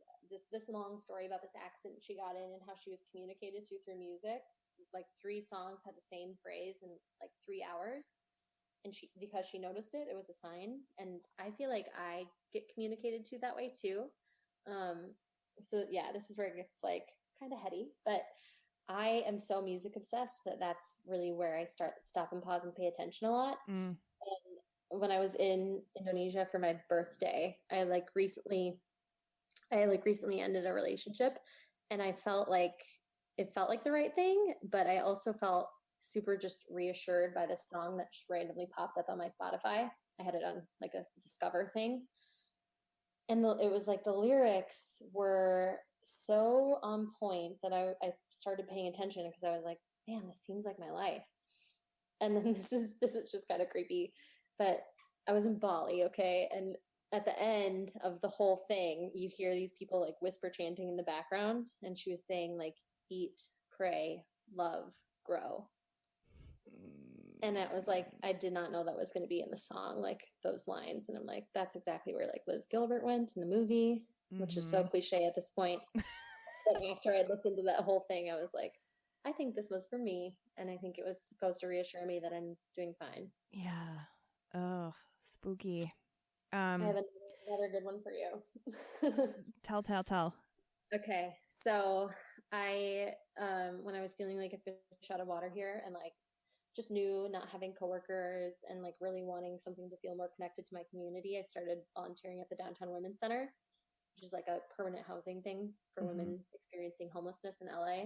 this long story about this accident she got in and how she was communicated to through music. Like 3 songs had the same phrase in like 3 hours, and because she noticed it was a sign. And I feel like I get communicated to that way too. So yeah, this is where it gets like kind of heady, but I am so music obsessed that's really where I stop and pause and pay attention a lot. And when I was in Indonesia for my birthday, I like recently ended a relationship, and I felt like it felt like the right thing, but I also felt super just reassured by this song that just randomly popped up on my Spotify. I had it on like a discover thing. And it was like the lyrics were so on point that I started paying attention because I was like, man, this seems like my life. And then this is just kind of creepy, but I was in Bali, okay, and at the end of the whole thing, you hear these people like whisper chanting in the background, and she was saying like, eat, pray, love, grow. And it was like, I did not know that was going to be in the song, like those lines. And I'm like, that's exactly where like Liz Gilbert went in the movie, which is so cliche at this point. But after I listened to that whole thing, I was like, I think this was for me. And I think it was supposed to reassure me that I'm doing fine. Yeah. Oh, spooky. I have another good one for you. Tell. Okay. So I, when I was feeling like a fish out of water here and like just knew not having coworkers and like really wanting something to feel more connected to my community, I started volunteering at the Downtown Women's Center, which is like a permanent housing thing for women experiencing homelessness in LA.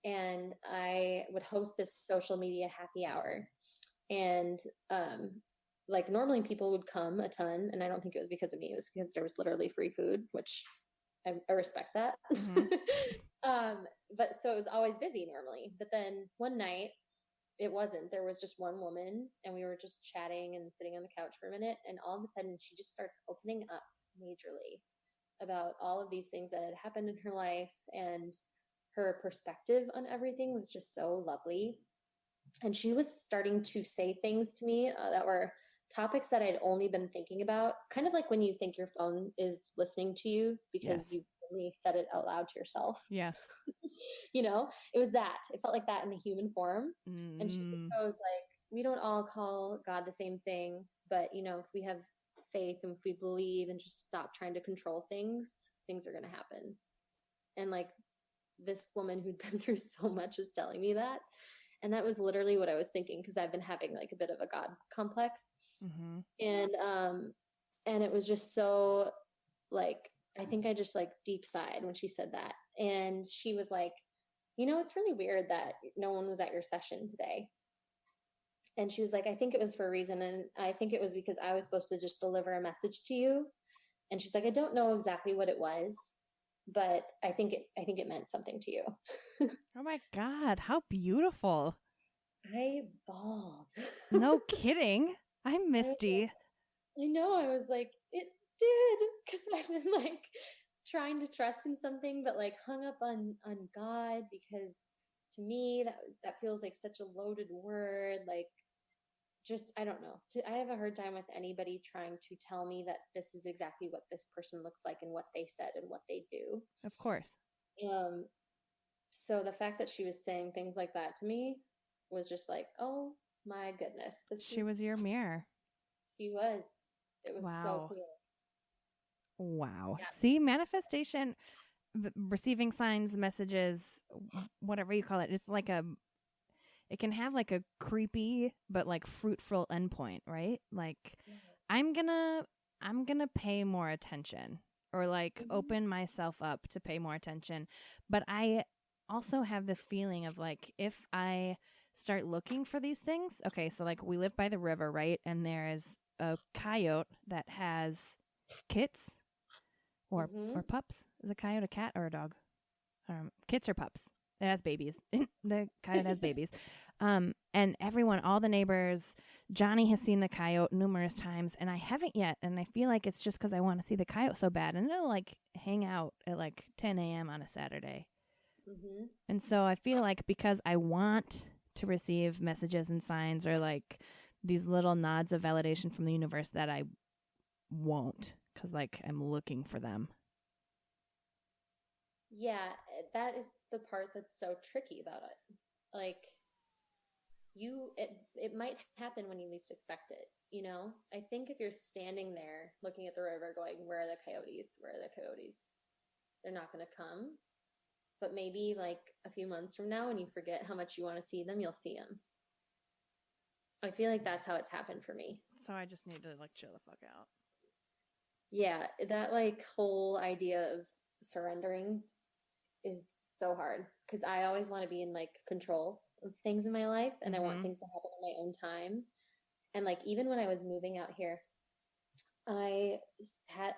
And I would host this social media happy hour. And like normally people would come a ton, and I don't think it was because of me. It was because there was literally free food, which I respect that. But so it was always busy normally. But then one night, it wasn't. There was just one woman, and we were just chatting and sitting on the couch for a minute, and all of a sudden she just starts opening up majorly about all of these things that had happened in her life, and her perspective on everything was just so lovely. And she was starting to say things to me that were topics that I'd only been thinking about, kind of like when you think your phone is listening to you because you've really said it out loud to yourself. Yes. You know, it was that. It felt like that in the human form. And she was like, we don't all call God the same thing, but you know, if we have faith and if we believe and just stop trying to control things, things are going to happen. And like this woman who'd been through so much is telling me that. And that was literally what I was thinking, because I've been having like a bit of a God complex. And it was just so like, I think I just like deep sighed when she said that. And she was like, you know, it's really weird that no one was at your session today. And she was like, I think it was for a reason. And I think it was because I was supposed to just deliver a message to you. And she's like, I don't know exactly what it was, but I think it meant something to you. Oh my God, how beautiful. I bawled. No kidding. I'm Misty. I know. I was like, it did, because I've been like trying to trust in something, but like hung up on God, because to me that feels like such a loaded word. Like, just I don't know. I have a hard time with anybody trying to tell me that this is exactly what this person looks like and what they said and what they do. Of course. So the fact that she was saying things like that to me was just like, oh my goodness, she was your mirror. She was. It was so cool. Wow. Yeah. See, manifestation, receiving signs, messages, whatever you call it, it's like it can have like a creepy but like fruitful endpoint, right? Like I'm gonna pay more attention, or like open myself up to pay more attention. But I also have this feeling of like, if I start looking for these things, okay, so like we live by the river, right? And there is a coyote that has kits or pups. Is a coyote a cat or a dog? Kits or pups? It has babies. The coyote has babies. And everyone, all the neighbors, Johnny has seen the coyote numerous times, and I haven't yet. And I feel like it's just because I want to see the coyote so bad. And it'll like hang out at like 10 a.m. on a Saturday. And so I feel like because I want to receive messages and signs, or like these little nods of validation from the universe, that I won't, because like I'm looking for them. Yeah, that is the part that's so tricky about it. Like, it might happen when you least expect it, you know? I think if you're standing there looking at the river going, where are the coyotes? Where are the coyotes? They're not going to come. But maybe like a few months from now, when you forget how much you want to see them, you'll see them. I feel like that's how it's happened for me. So I just need to like chill the fuck out. Yeah, that like whole idea of surrendering is so hard because I always want to be in like control of things in my life and I want Mhm. things to happen in my own time. And like even when I was moving out here, I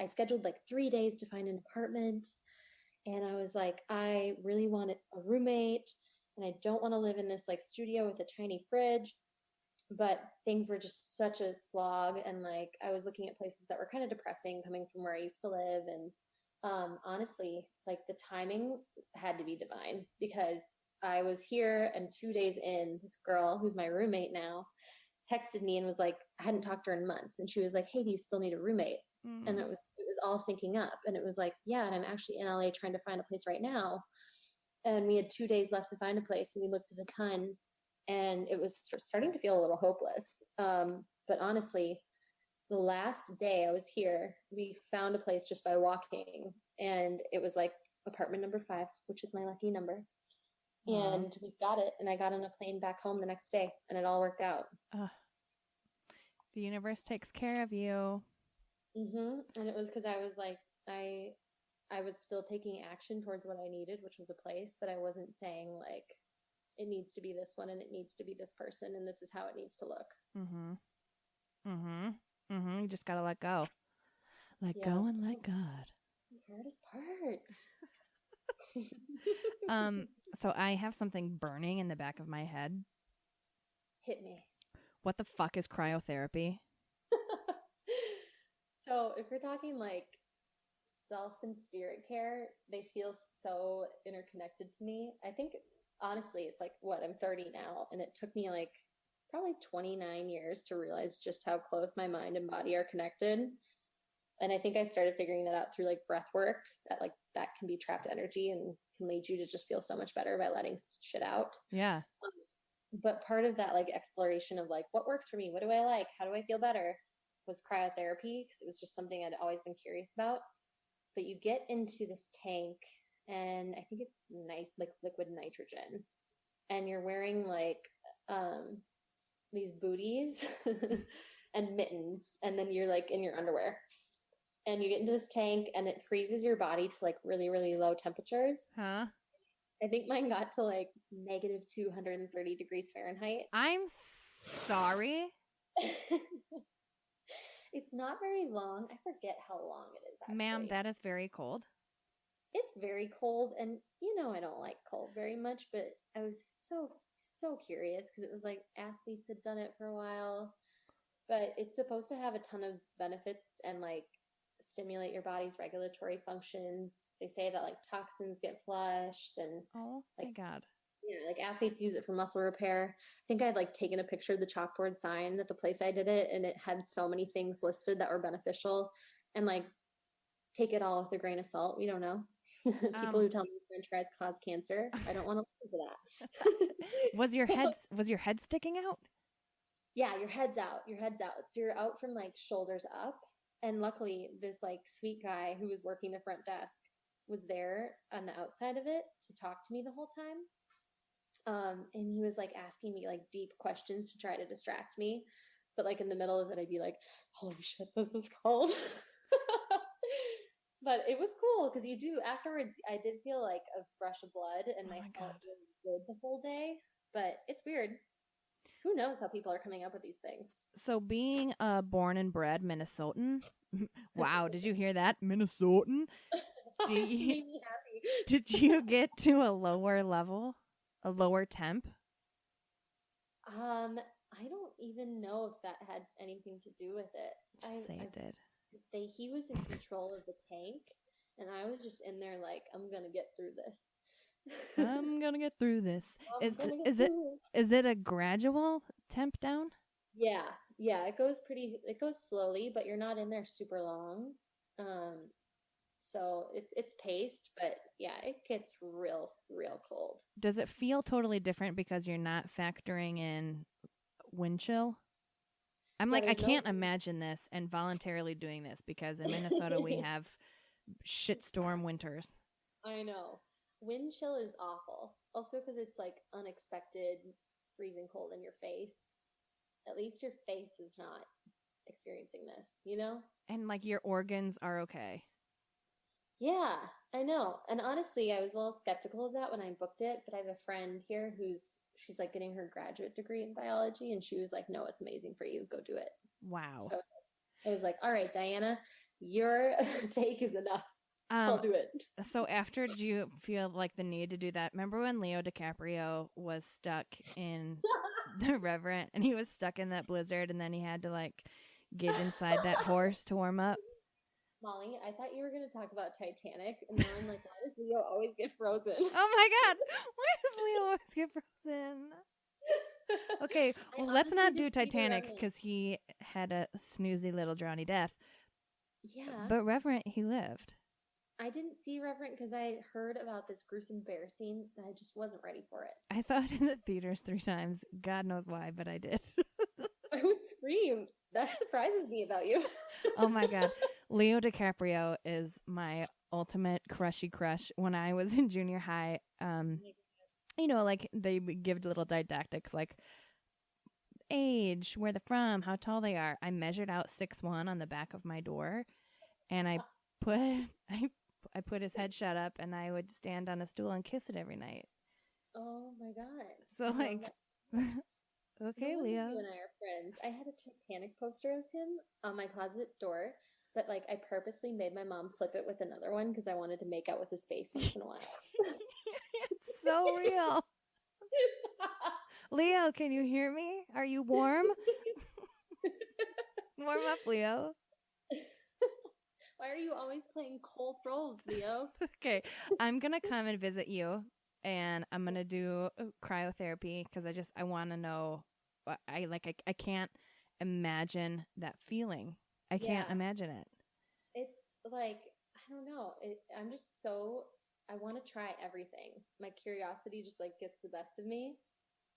scheduled like 3 days to find an apartment and I was like I really wanted a roommate and I don't want to live in this like studio with a tiny fridge, but things were just such a slog and like I was looking at places that were kind of depressing coming from where I used to live and honestly like the timing had to be divine because I was here and 2 days in this girl who's my roommate now texted me and was like I hadn't talked to her in months and she was like hey do you still need a roommate and Mm. it was all syncing up and it was like yeah and I'm actually in LA trying to find a place right now and we had 2 days left to find a place and we looked at a ton and it was starting to feel a little hopeless but honestly the last day I was here we found a place just by walking and it was like apartment number 5 which is my lucky number Aw. and we got it and I got on a plane back home the next day and it all worked out. Ugh. The universe takes care of you. And it was because I was like I was still taking action towards what I needed which was a place but I wasn't saying like it needs to be this one and it needs to be this person and this is how it needs to look. You just gotta let go. Let Yeah. go and let God. The hardest part. So I have something burning in the back of my head. Hit me. What the fuck is cryotherapy? So if we're talking like self and spirit care, they feel so interconnected to me. I think honestly, it's like what I'm 30 now, and it took me like probably 29 years to realize just how close my mind and body are connected. And I think I started figuring that out through like breath work, that can be trapped energy and can lead you to just feel so much better by letting shit out. Yeah. But part of that like exploration of like what works for me, what do I like, how do I feel better, was cryotherapy because it was just something I'd always been curious about. But you get into this tank and I think it's like liquid nitrogen and you're wearing like these booties and mittens and then you're like in your underwear and you get into this tank and it freezes your body to like really really low temperatures. Huh? I think mine got to like negative 230 degrees Fahrenheit. I'm sorry. It's not very long. I forget how long it is actually. Ma'am, that is very cold. It's very cold and you know I don't like cold very much, but I was so curious because it was like athletes had done it for a while. But it's supposed to have a ton of benefits and like stimulate your body's regulatory functions. They say that like toxins get flushed and Oh like my God. you know, like athletes use it for muscle repair. I think I'd like taken a picture of the chalkboard sign at the place I did it, and it had so many things listed that were beneficial. And like, take it all with a grain of salt. We don't know. People who tell me French fries cause cancer, I don't want to listen to that. Was your head sticking out? Yeah, your head's out. Your head's out. So you're out from like shoulders up. And luckily, this like sweet guy who was working the front desk was there on the outside of it to talk to me the whole time. And he was like asking me like deep questions to try to distract me. But like in the middle of it, I'd be like, holy shit, this is cold. But it was cool because you do afterwards. I did feel like a rush of blood and I felt really good the whole day. But it's weird. Who knows how people are coming up with these things? So being a born and bred Minnesotan, wow, did you hear that? Minnesotan? Made me happy. Did you get to a lower level? A lower temp? I don't even know if that had anything to do with it. Just say it did. He was in control of the tank, and I was just in there like, I'm gonna get through this. I'm gonna get through this. I'm gonna get through this. Is it a gradual temp down? Yeah. It goes slowly, but you're not in there super long. So it's paced, but yeah, it gets real cold. Does it feel totally different because you're not factoring in wind chill? I'm like, I can't imagine this and voluntarily doing this because in Minnesota we have shitstorm winters. I know. Wind chill is awful. Also because it's like unexpected freezing cold in your face. at least your face is not experiencing this, you know? And like your organs are okay. Yeah, I know. And honestly, I was a little skeptical of that when I booked it, but I have a friend here she's like getting her graduate degree in biology, and she was like, no, it's amazing for you. Go do it. Wow. So I was like, all right, Diana, your take is enough. I'll do it. So after, do you feel like the need to do that? Remember when Leo DiCaprio was stuck in The Revenant, and he was stuck in that blizzard, and then he had to like get inside that horse to warm up? Molly, I thought you were going to talk about Titanic, and now I'm like, why does Leo always get frozen? Oh my God. Why does Leo always get frozen? Okay, well, let's not do Titanic because he had a snoozy little drowny death. Yeah. But Revenant, he lived. I didn't see Revenant because I heard about this gruesome bear scene, and I just wasn't ready for it. I saw it in the theaters 3 times. God knows why, but I did. I was screamed. That surprises me about you. Oh my God. Leo DiCaprio is my ultimate crushy crush. When I was in junior high, you know, like they would give little didactics like age, where they're from, how tall they are. I measured out 6'1" on the back of my door, and I put his head shut up, and I would stand on a stool and kiss it every night. Oh my God. So like, okay, Leo. You and I are friends. I had a Titanic poster of him on my closet door, but like I purposely made my mom flip it with another one because I wanted to make out with his face once in a while. It's so real. Leo, can you hear me? Are you warm? Warm up, Leo. Why are you always playing cold roles, Leo? Okay, I'm going to come and visit you, and I'm going to do cryotherapy because I want to know. I can't imagine that feeling. I can't imagine it. It's like, I don't know. I want to try everything. My curiosity just like gets the best of me,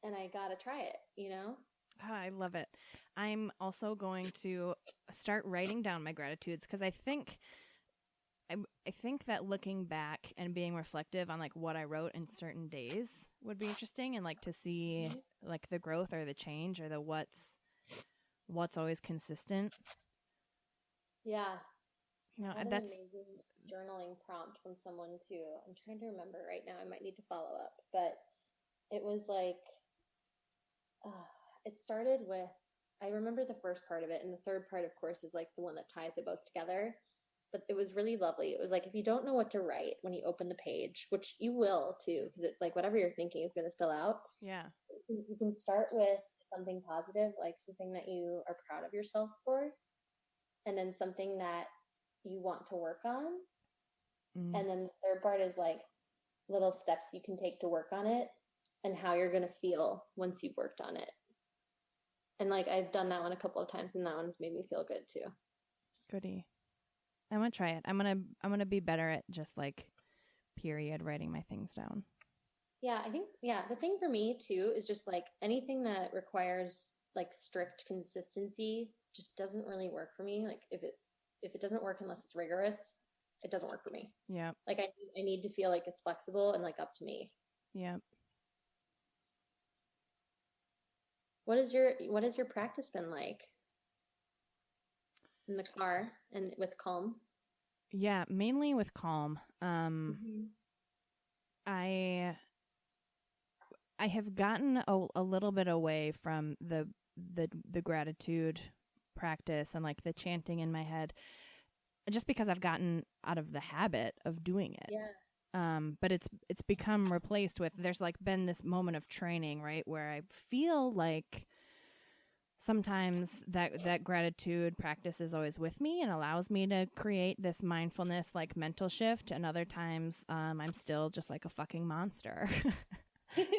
and I got to try it, you know? Oh, I love it. I'm also going to start writing down my gratitudes because I think that looking back and being reflective on like what I wrote in certain days would be interesting, and like to see like the growth or the change or the what's always consistent. Yeah. You know, I had that's an amazing journaling prompt from someone too. I'm trying to remember right now. I might need to follow up, but it was like, it started with, I remember the first part of it, and the third part, of course, is like the one that ties it both together. But it was really lovely. It was like, if you don't know what to write when you open the page, which you will too, because it like whatever you're thinking is going to spill out. Yeah. You can start with something positive, like something that you are proud of yourself for, and then something that you want to work on. Mm. And then the third part is like little steps you can take to work on it and how you're going to feel once you've worked on it. And like I've done that one a couple of times, and that one's made me feel good too. Goody. I'm gonna try it. I'm gonna be better at just like period writing my things down. Yeah, I think the thing for me too is just like anything that requires like strict consistency just doesn't really work for me. Like if it doesn't work unless it's rigorous, it doesn't work for me. Yeah. Like I need to feel like it's flexible and like up to me. Yeah. What has your practice been like? In the car and with Calm? Yeah, mainly with Calm. I have gotten a little bit away from the gratitude practice and like the chanting in my head, just because I've gotten out of the habit of doing it. Yeah. But it's become replaced with, there's like been this moment of training, right, where I feel like sometimes that gratitude practice is always with me and allows me to create this mindfulness like mental shift, and other times I'm still just like a fucking monster.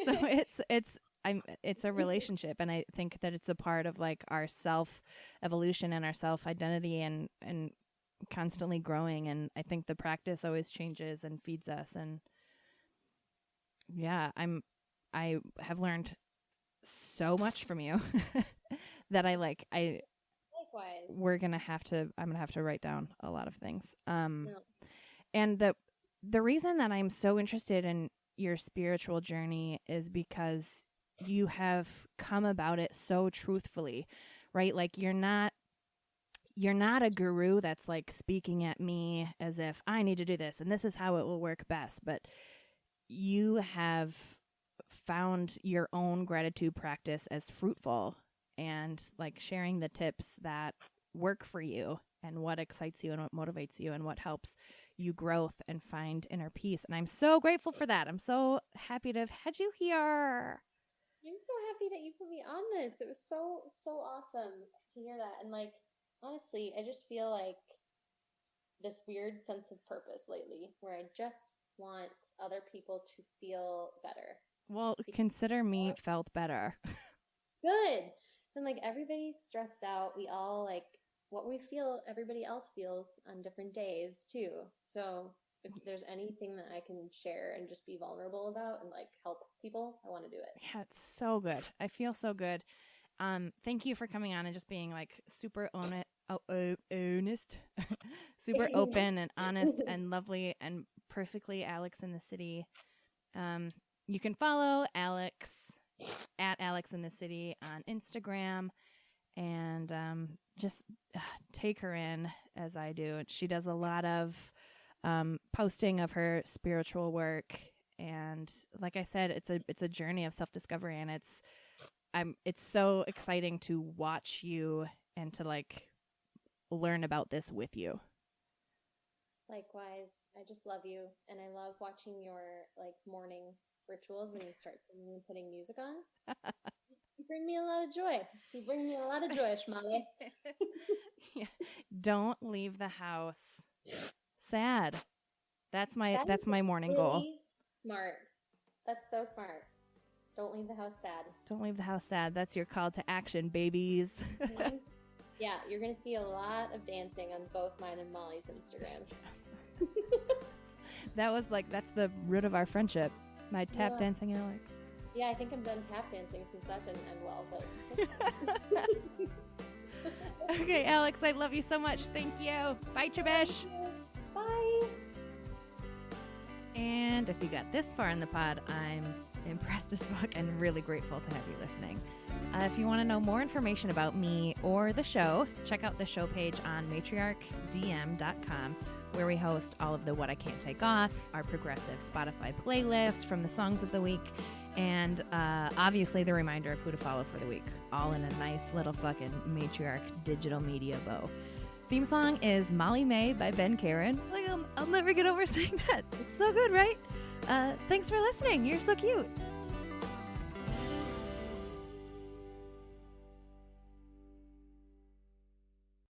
So it's a relationship, and I think that it's a part of like our self evolution and our self identity and constantly growing, and I think the practice always changes and feeds us. And yeah, I have learned so much from you that Likewise. I'm gonna have to write down a lot of things. And the reason that I'm so interested in your spiritual journey is because you have come about it so truthfully, right? Like you're not a guru that's like speaking at me as if I need to do this and this is how it will work best, but you have found your own gratitude practice as fruitful and like sharing the tips that work for you and what excites you and what motivates you and what helps you growth and find inner peace. And I'm so grateful for that. I'm so happy to have had you here. I'm so happy that you put me on this. It was so awesome to hear that. And like, honestly, I just feel like this weird sense of purpose lately where I just want other people to feel better. Well, consider me felt better. Good. And like everybody's stressed out. We all like what we feel, everybody else feels on different days too. So if there's anything that I can share and just be vulnerable about and like help people, I want to do it. Yeah, it's so good. I feel so good. Thank you for coming on and just being like super honest, super open and honest and lovely and perfectly Alex in the City. You can follow Alex at Alex in the City on Instagram and just take her in as I do. She does a lot of posting of her spiritual work, and like I said, it's a journey of self-discovery, and it's so exciting to watch you and to like learn about this with you. Likewise, I just love you, and I love watching your like morning rituals when you start singing and putting music on. You bring me a lot of joy. Shmali. Yeah. Don't leave the house sad. That's my morning really goal. Smart. That's so smart. Don't leave the house sad. Don't leave the house sad. That's your call to action, babies. Yeah, you're going to see a lot of dancing on both mine and Molly's Instagrams. That's the root of our friendship. My tap dancing, Alex. Yeah, I think I'm done tap dancing since that didn't end well, but... Okay, Alex, I love you so much. Thank you. Bye, Chabish. Bye. And if you got this far in the pod, I'm impressed as fuck and really grateful to have you listening. If you want to know more information about me or the show, check out the show page on matriarchdm.com, where we host all of the What I Can't Take Off, our progressive Spotify playlist from the songs of the week, and obviously the reminder of who to follow for the week, all in a nice little fucking Matriarch digital media bow. Theme song is Molly May by Ben Karen. Like, I'll never get over saying that. It's so good, right? Thanks for listening. You're so cute.